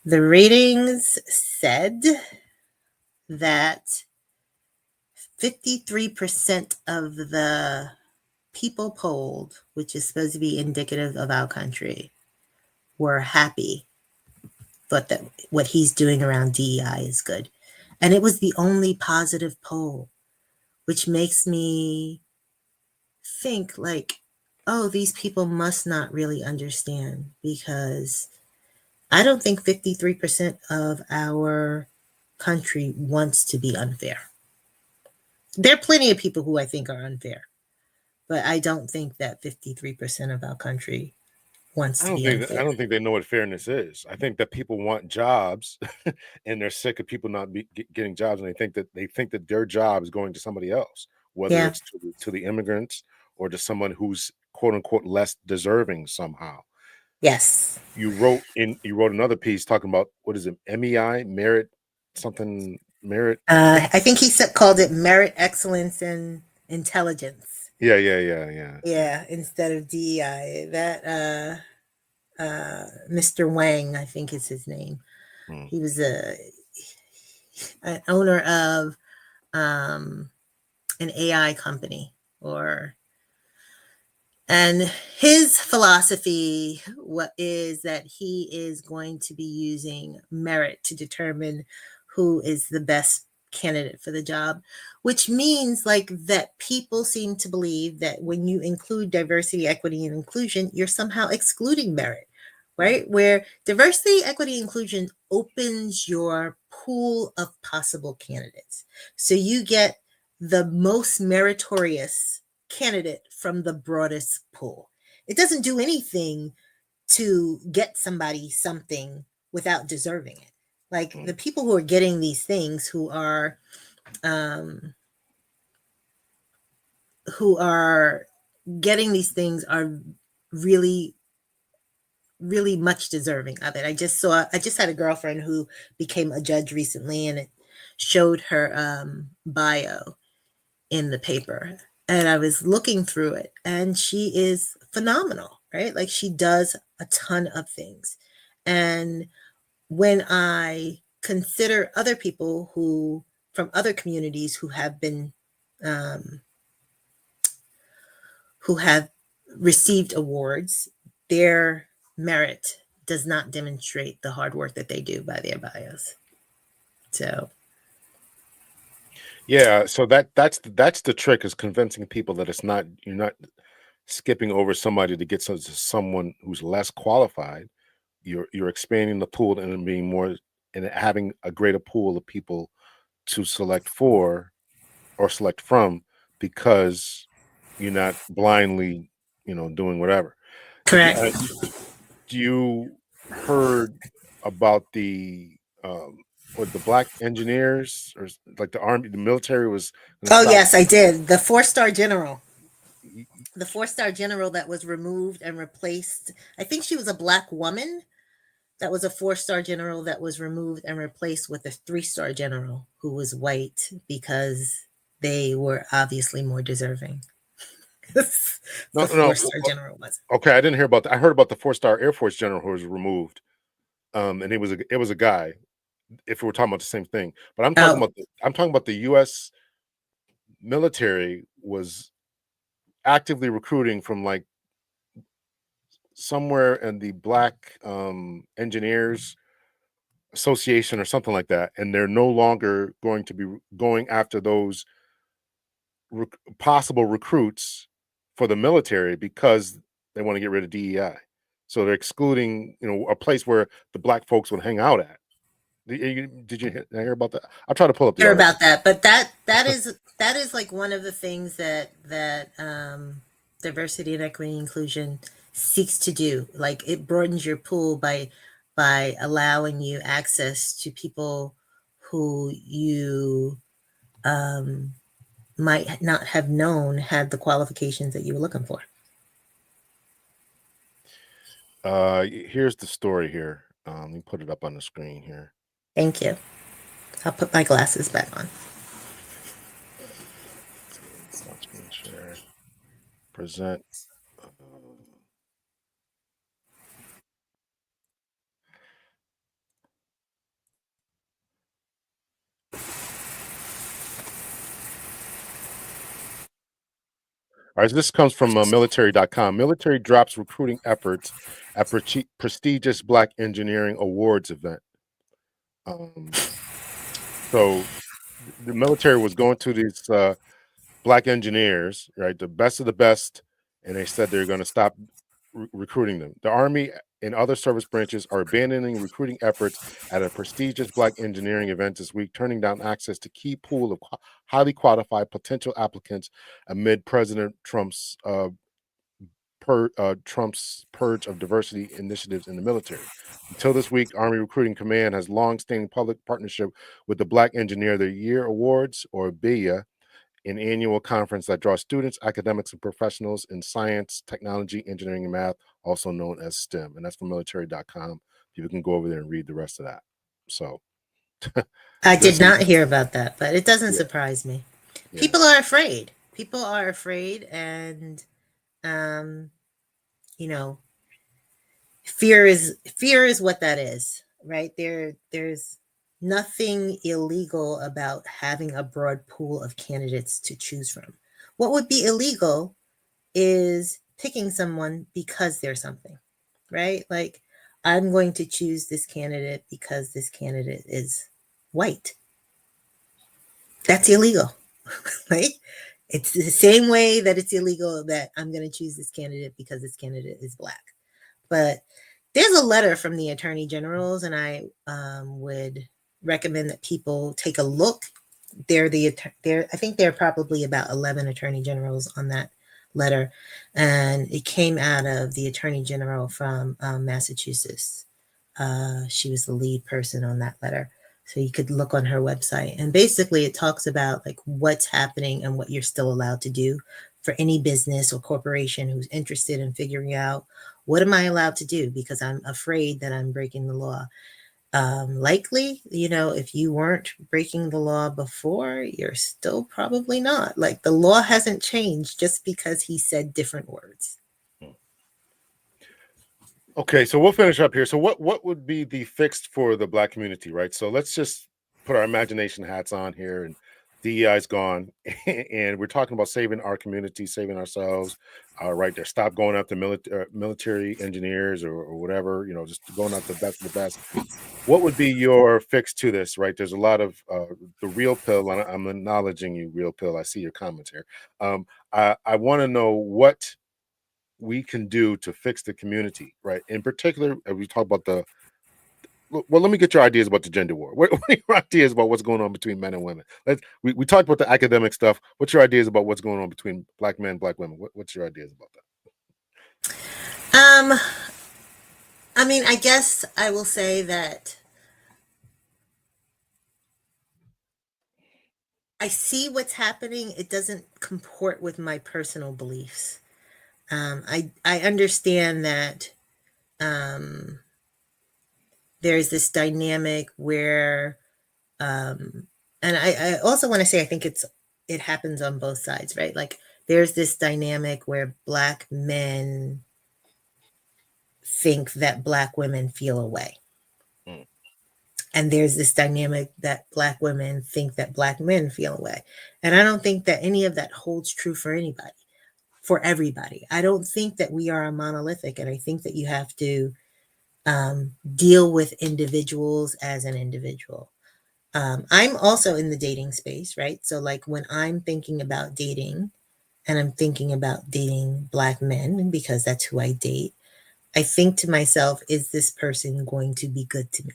The ratings said that 53% of the people polled, which is supposed to be indicative of our country, were happy, thought that what he's doing around DEI is good. And it was the only positive poll, which makes me think like, oh, these people must not really understand, because I don't think 53% of our country wants to be unfair. There are plenty of people who I think are unfair, but I don't think that 53% of our country wants I to don't be think I unfair. don't think they know what fairness is. I think that people want jobs, and they're sick of people not getting jobs, and they think that their job is going to somebody else, whether Yeah. it's to the immigrants or to someone who's quote unquote less deserving somehow. Yes. You wrote another piece talking about what is it, MEI, merit, something merit. I think he called it merit, excellence, and intelligence. Yeah, yeah, yeah, yeah. Yeah, instead of DEI. That Mr. Wang, I think is his name. Hmm. He was an owner of um, an AI company, or and his philosophy what is that he is going to be using merit to determine who is the best candidate for the job, which means like that people seem to believe that when you include diversity, equity, and inclusion, you're somehow excluding merit, Hmm. right? Where diversity, equity, inclusion opens your pool of possible candidates. So you get the most meritorious candidate from the broadest pool. It doesn't do anything to get somebody something without deserving it. Like Hmm. the people who are getting these things um, who are getting these things are really really much deserving of it. I just had a girlfriend who became a judge recently, and it showed her bio in the paper, and I was looking through it, and she is phenomenal, right? Like she does a ton of things. And when I consider other people who from other communities um, who have received awards, their merit does not demonstrate the hard work that they do by their bios. So Yeah, so that's the trick, is convincing people that it's not you're not skipping over somebody to get to someone who's less qualified. You're expanding the pool and being more and having a greater pool of people to select for or select from, because you're not blindly, doing whatever. Did you correct. do you heard about the black engineers, or like the army, the military was going to Oh stop? yes, I did. The 4-star general. The 4-star general that was removed and replaced. I think she was a black woman. That was a 4-star general that was removed and replaced with a 3-star general who was white because they were obviously more deserving. No, The no. 4-star general was. Okay, I didn't hear about that. I heard about the four-star Air Force general who was removed. And it was a guy. If we're talking about the same thing, but Oh, I'm talking about the U.S. military was actively recruiting from like somewhere in the Black Engineers Association or something like that, and they're no longer going to be going after those possible recruits for the military because they want to get rid of DEI. So they're excluding, a place where the black folks would hang out at. Did you hear about that? I'll try to pull up the hear article. about that, but that is like one of the things that diversity and equity and inclusion seeks to do. Like it broadens your pool by allowing you access to people who you um, might not have known had the qualifications that you were looking for. Here's the story here. Let me put it up on the screen here. Thank you. I'll put my glasses back on. Let's see, stop screen share. Present. All right, so this comes from military.com. Military drops recruiting efforts at prestigious Black Engineering Awards event. Um, so the military was going to these Black engineers, right, the best of the best, and they said they're going to stop recruiting them. The Army and other service branches are abandoning recruiting efforts at a prestigious Black engineering event this week, turning down access to key pool of highly qualified potential applicants amid President Trump's Trump's purge of diversity initiatives in the military. Until this week, Army Recruiting Command has long-standing public partnership with the Black Engineer of the Year Awards, or BEA, an annual conference that draws students, academics, and professionals in science, technology, engineering, and math, also known as STEM. And that's from military.com. People can go over there and read the rest of that. So I did this is, not hear about that, but it doesn't yeah, surprise me. yeah. People are afraid. People are afraid, and um, you know, fear is what that is, right? There's nothing illegal about having a broad pool of candidates to choose from. What would be illegal is picking someone because they're something, right? Like, I'm going to choose this candidate because this candidate is white. That's illegal, right? It's the same way that it's illegal that I'm going to choose this candidate because this candidate is black. But there's a letter from the attorney generals, and I would recommend that people take a look. I think there are probably about 11 attorney generals on that letter, and it came out of the attorney general from Massachusetts. She was the lead person on that letter. So you could look on her website, and basically it talks about like what's happening and what you're still allowed to do for any business or corporation who's interested in figuring out what am I allowed to do because I'm afraid that I'm breaking the law. Likely, if you weren't breaking the law before, you're still probably not. Like, the law hasn't changed just because he said different words. Okay, so we'll finish up here. So what would be the fix for the Black community, right? So let's just put our imagination hats on here, and DEI is gone, and we're talking about saving our community, saving ourselves, right there. Stop going after military engineers or whatever, just going after the best of the best. What would be your fix to this, right? There's a lot of the real pill, and I'm acknowledging you, real pill. I see your comments here. I want to know what we can do to fix the community, right? In particular, if we talk about well, let me get your ideas about the gender war. What are your ideas about what's going on between men and women? We talked about the academic stuff. What's your ideas about what's going on between Black men, Black women? What's your ideas about that? I guess I will say that I see what's happening. It doesn't comport with my personal beliefs. I understand that there's this dynamic where, and I also want to say I think it happens on both sides, right? Like, there's this dynamic where Black men think that Black women feel a way. Mm. And there's this dynamic that Black women think that Black men feel a way. And I don't think that any of that holds true for anybody, for everybody. I don't think that we are a monolithic. And I think that you have to deal with individuals as an individual. I'm also in the dating space, right? So, like, when I'm thinking about dating and I'm thinking about dating Black men, because that's who I date, I think to myself, is this person going to be good to me?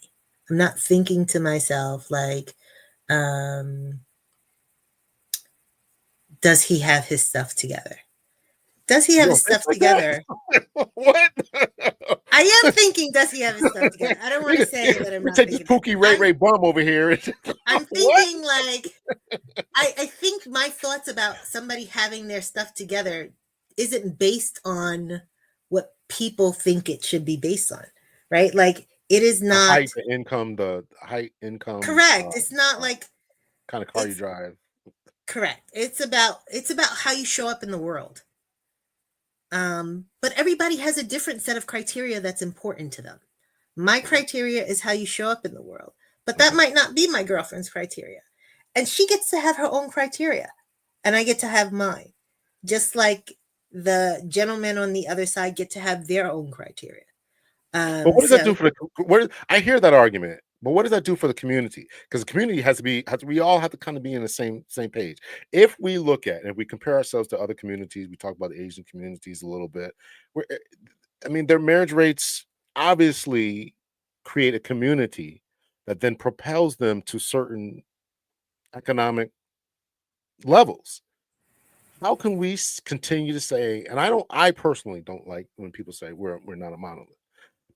I'm not thinking to myself, like, does he have his stuff together? Does he You have don't his think stuff like that? together? What? I am thinking, does he have his stuff together? I don't want to say that I'm We not take this thinking that. Pookie Ray bomb over here. I'm What? thinking, like, I think my thoughts about somebody having their stuff together isn't based on what people think it should be based on, right? Like, it is The not height, the height, income, correct. It's not like kind of car you it's drive. correct. It's about how you show up in the world. But everybody has a different set of criteria that's important to them. My criteria is how you show up in the world, but that might not be my girlfriend's criteria. And she gets to have her own criteria, and I get to have mine. Just like the gentlemen on the other side get to have their own criteria. But what does that do So for I hear that argument, but what does that do for the community? Because the community we all have to kind of be in the same page. If we look at and if we compare ourselves to other communities, we talk about the Asian communities a little bit. Their marriage rates obviously create a community that then propels them to certain economic levels. how can we continue to say, and I personally don't like when people say we're not a monolith,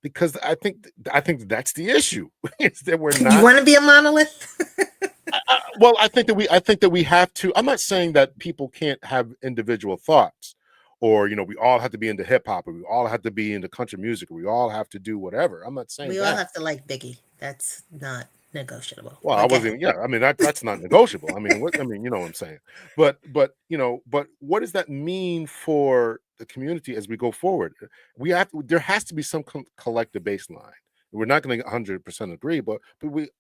because I think that's the issue is that we're You not. want to be a monolith? Well, I think that we have to. I'm not saying that people can't have individual thoughts, or we all have to be into hip hop, or we all have to be into country music, or we all have to do whatever. I'm not saying We all that. have to like Biggie. That's not negotiable. Well, I But go wasn't ahead. even. Yeah, I mean that's not negotiable. I mean, what I mean, you know what I'm saying. But what does that mean for the community as we go forward? There has to be some collective baseline. We're not going to 100% agree, but we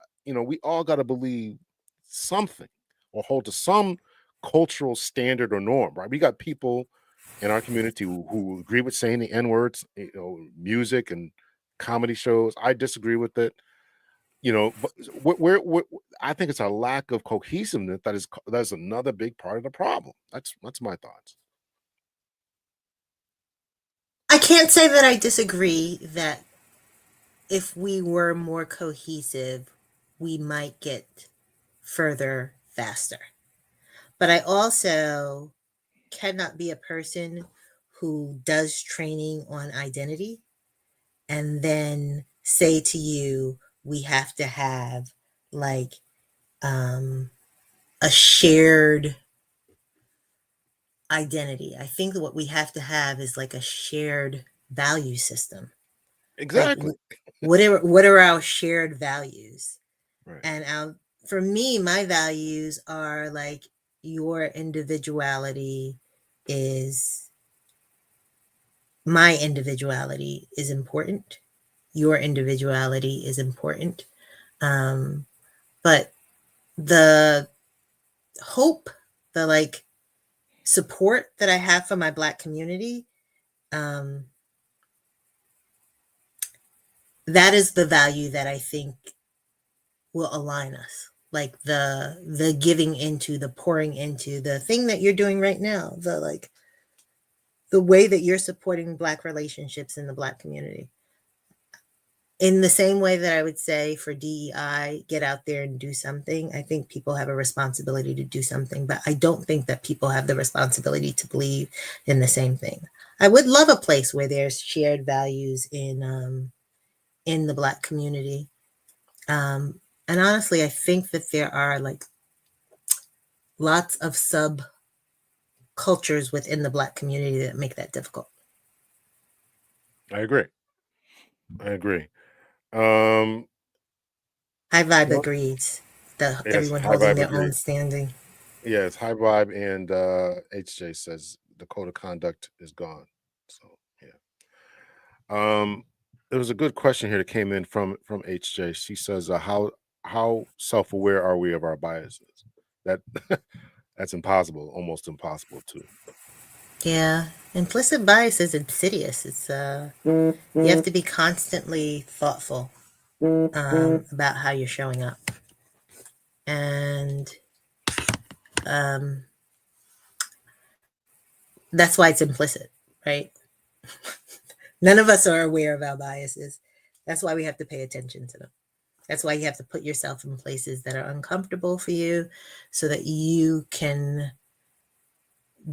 all got to believe something or hold to some cultural standard or norm, right? We got people in our community who agree with saying the N words, music and comedy shows. I disagree with it. But I think it's a lack of cohesiveness that is another big part of the problem. That's my thoughts. I can't say that I disagree that if we were more cohesive, we might get further faster. But I also cannot be a person who does training on identity and then say to you, we have to have like um, a shared identity. I think what we have to have is like a shared value system. Like, Exactly. what are our shared values? Right. And for me, my values are like your individuality is my individuality is important. Your individuality is important. Um, but the hope, the like support that I have for my Black community, um, that is the value that I think will align us. Like the giving into, the pouring into, the thing that you're doing right now, the way that you're supporting Black relationships in the Black community. In the same way that I would say for DEI, get out there and do something. I think people have a responsibility to do something, but I don't think that people have the responsibility to believe in the same thing. I would love a place where there's shared values in the Black community. And honestly, I think that there are like lots of sub cultures within the Black community that make that difficult. I agree. I agree. Um, High Vibe well, agrees. The yes, everyone High holding Vibe their own agrees. standing. Yes, High Vibe and HJ says the code of conduct is gone. So yeah. There was a good question here that came in from HJ. She says, how self aware are we of our biases? That that's impossible, almost impossible too. Yeah, implicit bias is insidious. It's you have to be constantly thoughtful about how you're showing up, and um, that's why it's implicit, right? None of us are aware of our biases. That's why we have to pay attention to them. That's why you have to put yourself in places that are uncomfortable for you, so that you can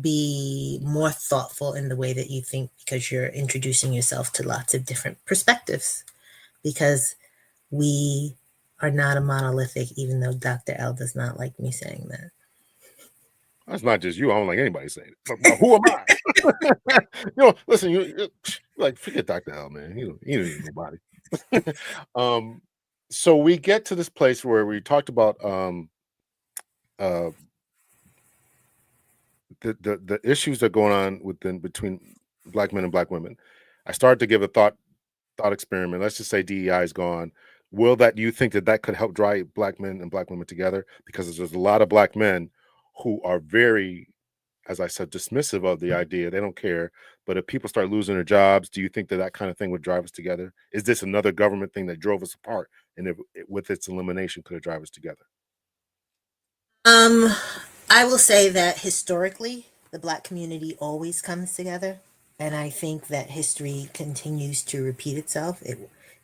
be more thoughtful in the way that you think, because you're introducing yourself to lots of different perspectives. Because we are not a monolithic, even though Dr. L does not like me saying that. That's not just you. I don't like anybody saying it. But who am I? Listen, you like forget Dr. L, man. He don't need nobody. um, so we get to this place where we talked about uh the issues that are going on between black men and black women. I started to give a thought experiment. Let's just say DEI is gone. Will that you think that could help drive black men and black women together? Because there's a lot of black men who are very, as I said, dismissive of the idea. They don't care. But if people start losing their jobs, do you think that kind of thing would drive us together? Is this another government thing that drove us apart? And if with its elimination, could it drive us together? Um, I will say that historically, the Black community always comes together, and I think that history continues to repeat itself.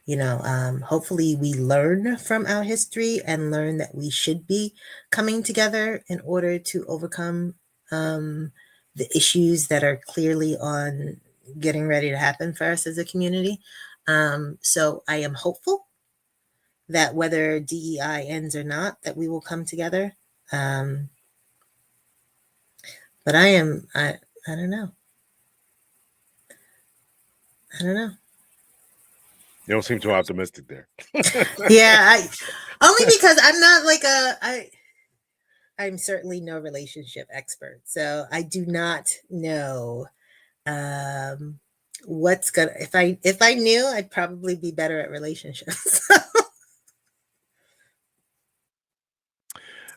Hopefully, we learn from our history and learn that we should be coming together in order to overcome the issues that are clearly on getting ready to happen for us as a community. So I am hopeful that whether DEI ends or not, that we will come together. Um, but I don't know. I don't know. You don't seem too optimistic there. Yeah, only because I'm not like I'm certainly no relationship expert, so I do not know um, what's gonna. If I knew, I'd probably be better at relationships.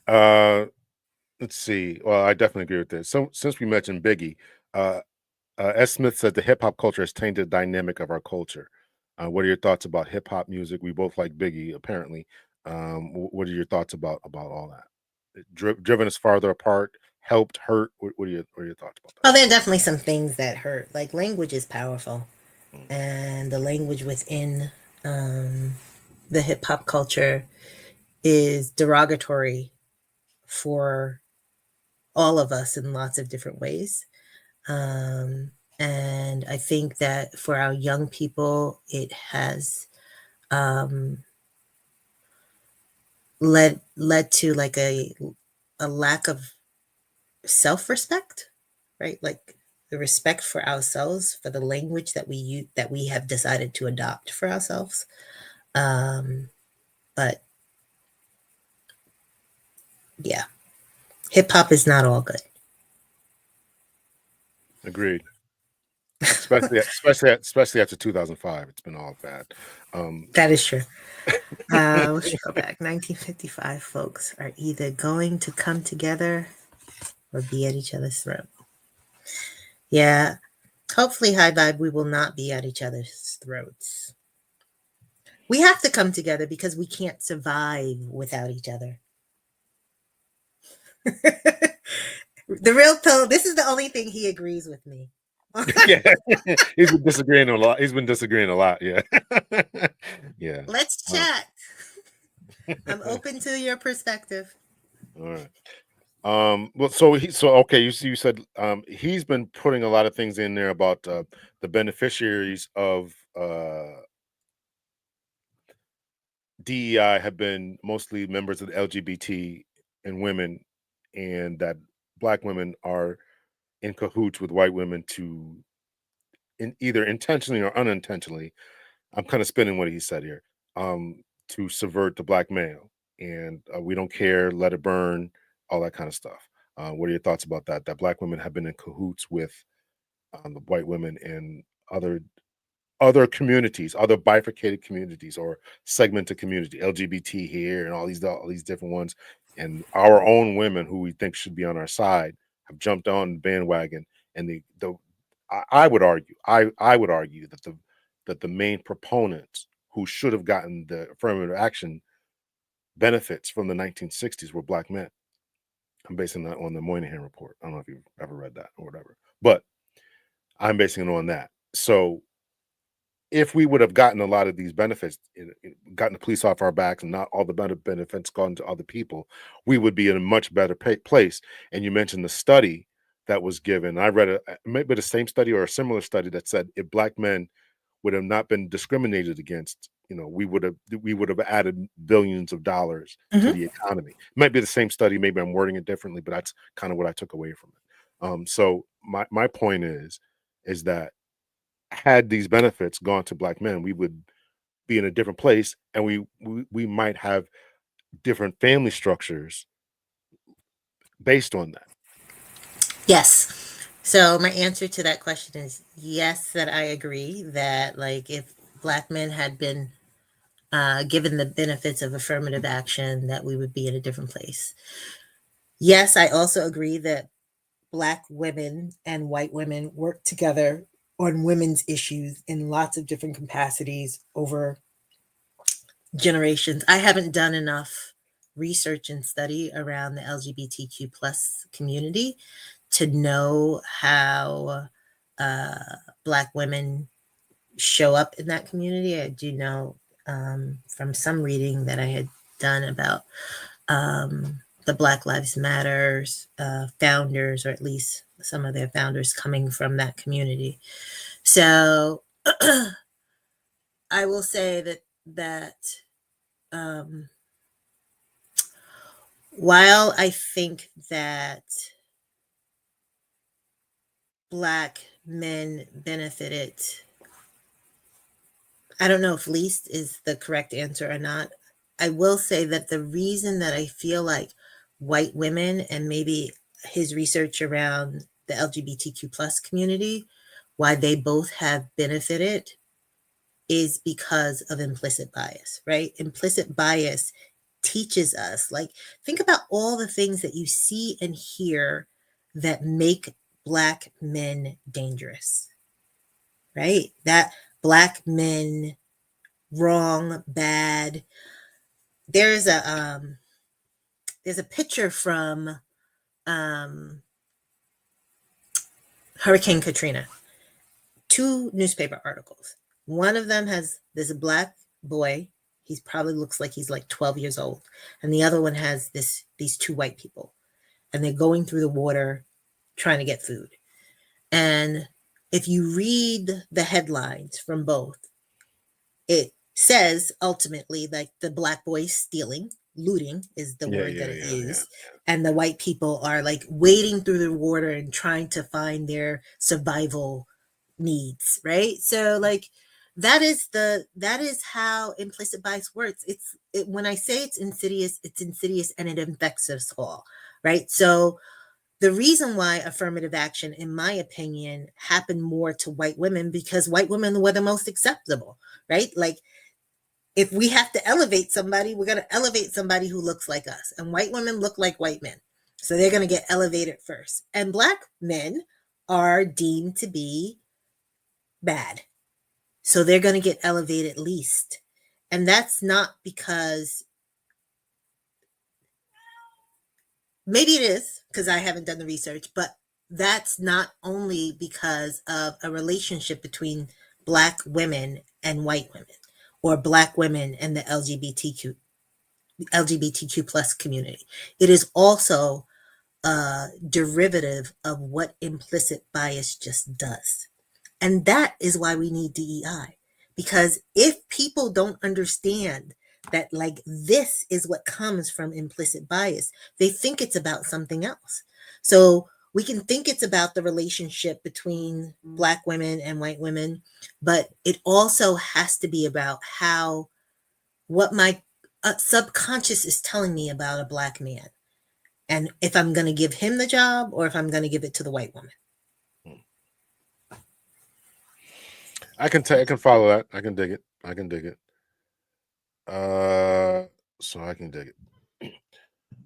uh, let's see. Well, I definitely agree with this. So since we mentioned Biggie, uh, S. Smith said the hip hop culture has tainted the dynamic of our culture. What are your thoughts about hip hop music? We both like Biggie, apparently. What are your thoughts about all that? Driven us farther apart, helped, hurt. What are your thoughts about Oh, there are definitely some things that hurt. Like language is powerful, that? and the language within um, the hip hop culture is derogatory for all of us in lots of different ways. Um, and I think that for our young people, it has um, led to like a lack of self respect, right? Like the respect for ourselves, for the language that we use, that we have decided to adopt for ourselves. Um, but yeah, hip hop is not all good. Agreed. Especially after 2005, it's been all bad. Um, That is true. Let's go back. 1955 folks are either going to come together or be at each other's throat. Yeah, hopefully, High Vibe, we will not be at each other's throats. We have to come together because we can't survive without each other. The real pill, this is the only thing he agrees with me. yeah, he's been disagreeing a lot. He's been disagreeing a lot. Yeah, yeah. Let's Uh, chat. I'm open to your perspective. all right. Well, okay. You said he's been putting a lot of things in there about the beneficiaries of DEI have been mostly members of the LGBT and women, and that black women are in cahoots with white women to either intentionally or unintentionally. I'm kind of spinning what he said here. To subvert the black male, and we don't care, let it burn, all that kind of stuff. What are your thoughts about that? That black women have been in cahoots with the white women and other communities, other bifurcated communities or segmented community, LGBT here and all these different ones, and our own women who we think should be on our side have jumped on the bandwagon, and I would argue, I would argue that the main proponents who should have gotten the affirmative action benefits from the 1960s were black men. I'm basing that on the Moynihan report. I don't know if you've ever read that or whatever, but I'm basing it on that. So if we would have gotten a lot of these benefits, gotten the police off our backs and not all the benefits gone to other people, we would be in a much better place. And you mentioned the study that was given. I read maybe the same study or a similar study that said if black men would have not been discriminated against, we would have added billions of dollars to Mhm. the economy. It might be the same study, maybe I'm wording it differently, but that's kind of what I took away from it. So my point is that had these benefits gone to black men, we would be in a different place, and we might have different family structures based on that. Yes. So my answer to that question is yes, that I agree that like if black men had been given the benefits of affirmative action, that we would be in a different place. Yes, I also agree that black women and white women work together on women's issues in lots of different capacities over generations. I haven't done enough research and study around the LGBTQ plus community to know how uh, black women show up in that community. I do know from some reading that I had done about the Black Lives Matters founders, or at least some of their founders coming from that community. So I will say that while I think that Black men benefited, I don't know if least is the correct answer or not. I will say that the reason that I feel like white women, and maybe his research around the LGBTQ plus community, why they both have benefited is because of implicit bias, right? Implicit bias teaches us, like, think about all the things that you see and hear that make Black men dangerous, right? That Black men wrong, bad. There's a picture from Hurricane Katrina. 2 newspaper articles. One of them has this Black boy. He probably looks like he's like 12 years old, and the other one has these 2 white people, and they're going through the water trying to get food. And if you read the headlines from both, it says ultimately like the Black boy stealing, looting is the word that it used, and the white people are like wading through the water and trying to find their survival needs, right? So like that is how implicit bias works. When I say it's insidious and it infects us all, right? So the reason why affirmative action, in my opinion, happened more to white women, because white women were the most acceptable, right? Like, if we have to elevate somebody, we're going to elevate somebody who looks like us. And white women look like white men. So they're going to get elevated first. And Black men are deemed to be bad. So they're going to get elevated least. And that's not because, maybe it is because I haven't done the research, but that's not only because of a relationship between Black women and white women, or Black women and the LGBTQ plus community. It is also a derivative of what implicit bias just does. And that is why we need DEI. Because if people don't understand that, like, this is what comes from implicit bias, they think it's about something else. So we can think it's about the relationship between Black women and white women, but it also has to be about what my subconscious is telling me about a Black man, and if I'm going to give him the job or if I'm going to give it to the white woman. I can follow that. I can dig it. So I can dig it.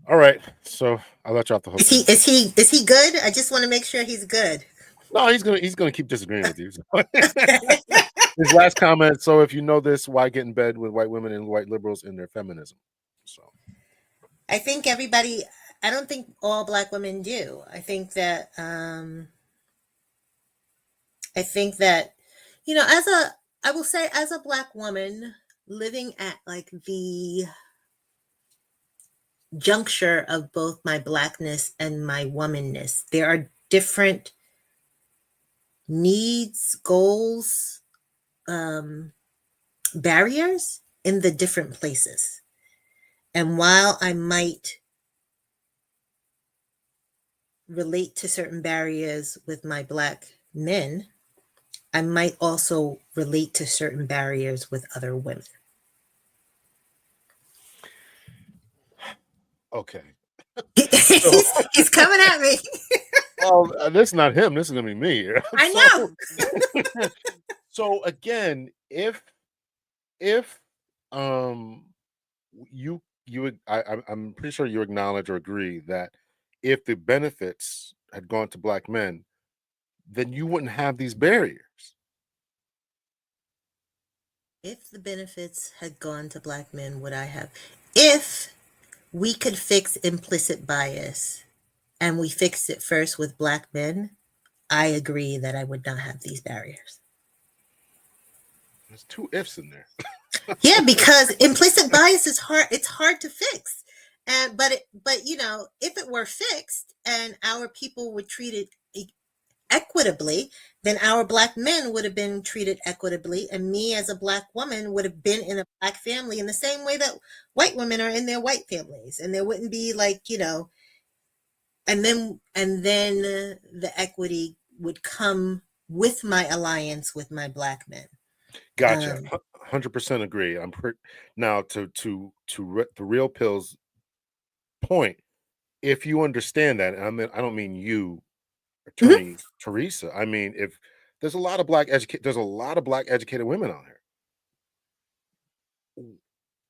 All right. So I'll let you off the hook. Is he good? I just want to make sure he's good. No, he's gonna keep disagreeing with you. His last comment. So if you know this, why get in bed with white women and white liberals in their feminism? So I think everybody. I don't think all Black women do. I think that I will say, as a Black woman living at like the juncture of both my Blackness and my womanness, there are different needs, goals, barriers in the different places. And while I might relate to certain barriers with my Black men, I might also relate to certain barriers with other women. okay. He's coming at me. Well, this is not him. This is gonna be me. I know. So again, if I'm pretty sure you acknowledge or agree that if the benefits had gone to Black men, then you wouldn't have these barriers. If the benefits had gone to Black men, would I have? If we could fix implicit bias and we fixed it first with Black men, I agree that I would not have these barriers. There's 2 ifs in there. Yeah, because implicit bias is hard. It's hard to fix. But if it were fixed and our people were treated equitably, then our black men would have been treated equitably, and me as a black woman would have been in a black family in the same way that white women are in their white families, and there wouldn't be like, and then the equity would come with my alliance with my black men. Gotcha. 100% agree. Now the real pills point. If you understand that, and I don't mean you, Mhm. Attorney Teresa. I mean, if there's a lot of there's a lot of black educated women out here.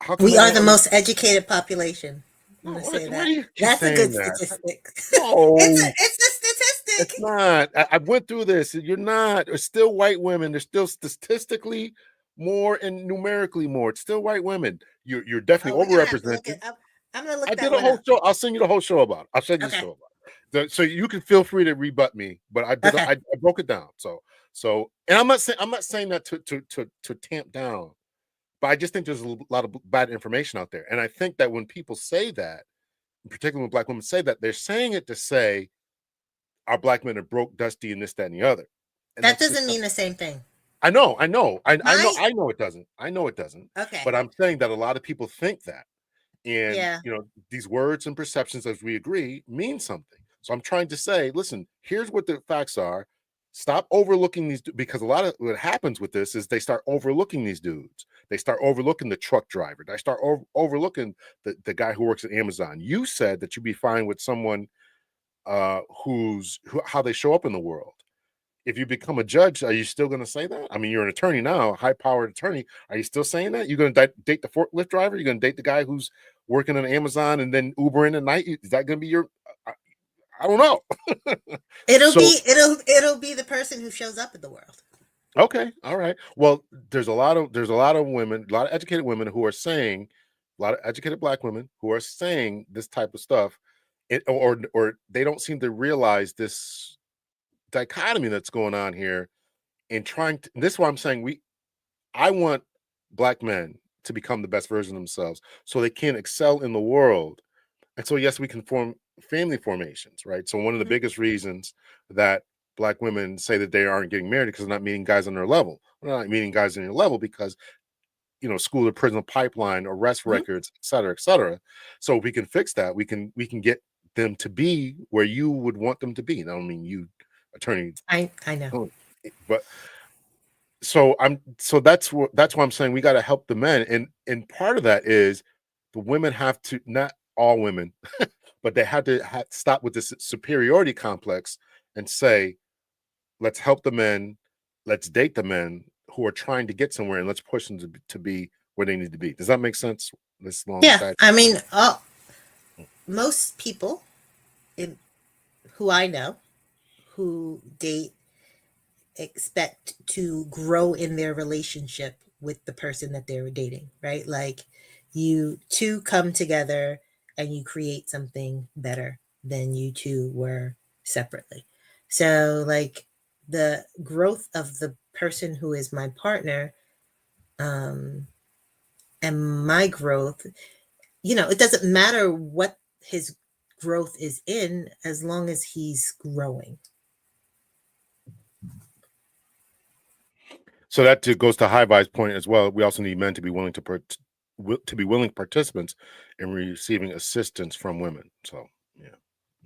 How come We they are don't the under most educated population. I'm No, gonna say why that. do you keep That's a good saying that? statistic. No, It's a it's statistic. not. I went through this. You're not. It's still white women. There's still statistically more and numerically more. It's still white women. You're Oh, definitely we're gonna have to look overrepresented. it up. I'm gonna I look did that a one whole up. show. I'll send you the whole show about it. I'll send you the Okay. show about it. So you can feel free to rebut me, but I did. Okay. I broke it down. So, and I'm not saying that to tamp down, but I just think there's a lot of bad information out there, and I think that when people say that, particularly when black women say that, they're saying it to say our black men are broke, dusty, and this, that, and the other, and That that's just doesn't mean the same thing. I know, I know, My I know it doesn't. I know it doesn't. okay. But I'm saying that a lot of people think that. And Yeah. these words and perceptions, as we agree, mean something. So I'm trying to say, listen, here's what the facts are. Stop overlooking these, because a lot of what happens with this is they start overlooking these dudes. They start overlooking the truck driver. They start overlooking the guy who works at Amazon. You said that you'd be fine with someone how they show up in the world. If you become a judge, are you still going to say that? I mean, you're an attorney now, high-powered attorney. Are you still saying that? You're going to date the forklift driver? You're going to date the guy who's working on Amazon and then Uber in at night? Is that going to be your? I don't know. It'll So be it'll be the person who shows up in the world. okay, all right. Well, there's a lot of women, a lot of educated women who are saying, a lot of educated black women who are saying this type of stuff, or they don't seem to realize this dichotomy that's going on here, and trying to. This is why I'm saying I want black men to become the best version of themselves so they can excel in the world. And so, yes, we can form family formations, right? So, one of the Mhm. biggest reasons that black women say that they aren't getting married because they're not meeting guys on their level. They're not meeting guys on their level because, school to prison pipeline, arrest Mhm. records, et cetera, et cetera. So, we can fix that. We can get them to be where you would want them to be. And I don't mean you, attorney, I know. but that's why I'm saying we got to help the men, and part of that is the women have to, not all women, but they have to stop with this superiority complex and say, let's help the men, let's date the men who are trying to get somewhere, and let's push them to be where they need to be. Does that make sense? This long Yeah. side. I mean, most people in, who I know who date expect to grow in their relationship with the person that they were dating, right? Like you two come together and you create something better than you two were separately. So, like the growth of the person who is my partner, um, and my growth, it doesn't matter what his growth is in as long as he's growing. So that goes to High Vi's point as well. We also need men to be willing to be willing participants in receiving assistance from women. So yeah.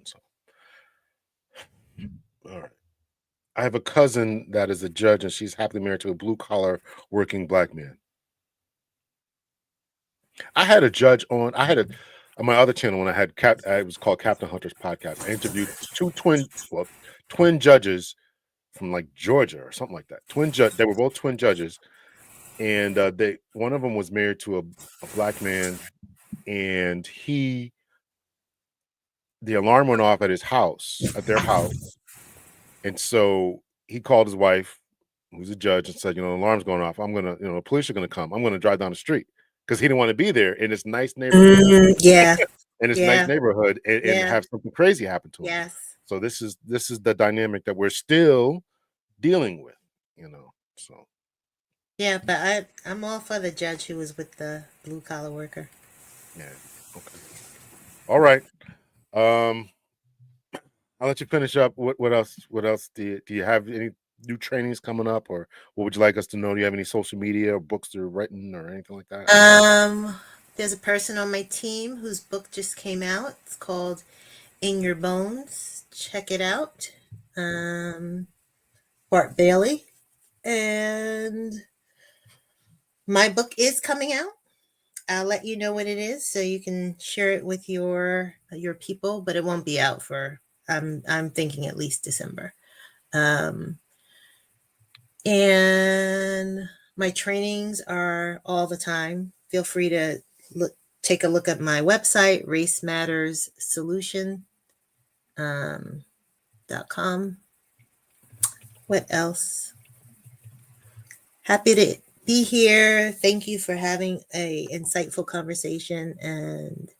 So all right. I have a cousin that is a judge, and she's happily married to a blue collar working black man. I had a judge on. I had a on my other channel when I had it was called Captain Hunter's podcast. I interviewed twin judges from like Georgia or something like that. Twin judge. They were both twin judges, and they one of them was married to a black man, and the alarm went off at their house, and so he called his wife, who's a judge, and said, the alarm's going off. I'm gonna, the police are gonna come. I'm gonna drive down the street because he didn't want to be there in this nice neighborhood, Yeah. Yeah. and Yeah. have something crazy happen to him. Yes. So this is the dynamic that we're still dealing with, So Yeah, but I'm all for the judge who was with the blue collar worker. yeah, okay, all right. Um, I'll let you finish up. What else? What else do you have any new trainings coming up, or what would you like us to know? Do you have any social media or books that are written or anything like that? Um, there's a person on my team whose book just came out. It's called In Your Bones. Check it out. Um, Bart Bailey. And my book is coming out. I'll let you know what it is so you can share it with your people, but it won't be out for I'm thinking at least December. Um, and my trainings are all the time. Feel free to take a look at my website, Race Matters Solution .com. What else? Happy to be here. Thank you for having a insightful conversation. And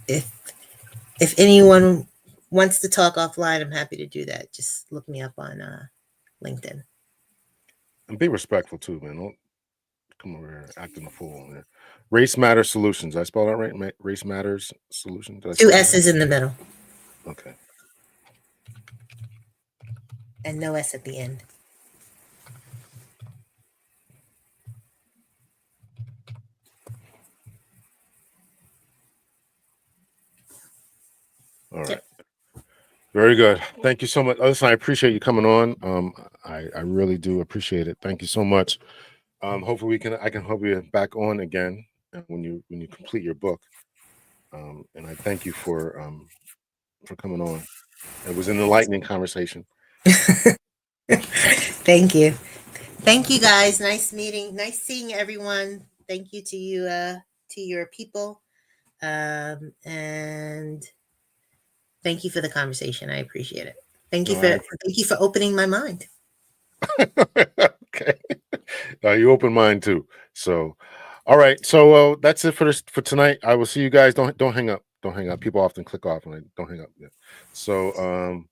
if anyone wants to talk offline, I'm happy to do that. Just look me up on LinkedIn. And be respectful too, man. Don't come over here acting a fool. Man. Race Matters Solutions. I spell that right? Race Matters Solutions. Did I Two say that right? S's in the middle Okay. and no S at the end. All right. Yep. Very good. Thank you so much. Listen, I appreciate you coming on. I really do appreciate it. Thank you so much. Hopefully I can help you back on again when you complete your book. And I thank you for coming on. It was an enlightening conversation. Thank you. Thank you guys. Nice meeting. Nice seeing everyone. Thank you to you to your people. And thank you for the conversation. I appreciate it. Thank No, I you for opening my mind. okay. You open mine too. So, all right. So that's it for tonight. I will see you guys. Don't hang up. Don't hang up. People often click off when I don't hang up. Yeah. So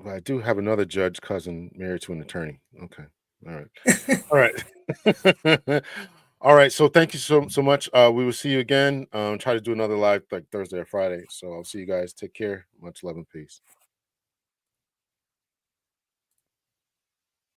I do have another judge cousin married to an attorney. Okay. All right. All right. All right. So thank you so much. We will see you again. Try to do another live like Thursday or Friday. So I'll see you guys. Take care. Much love and peace.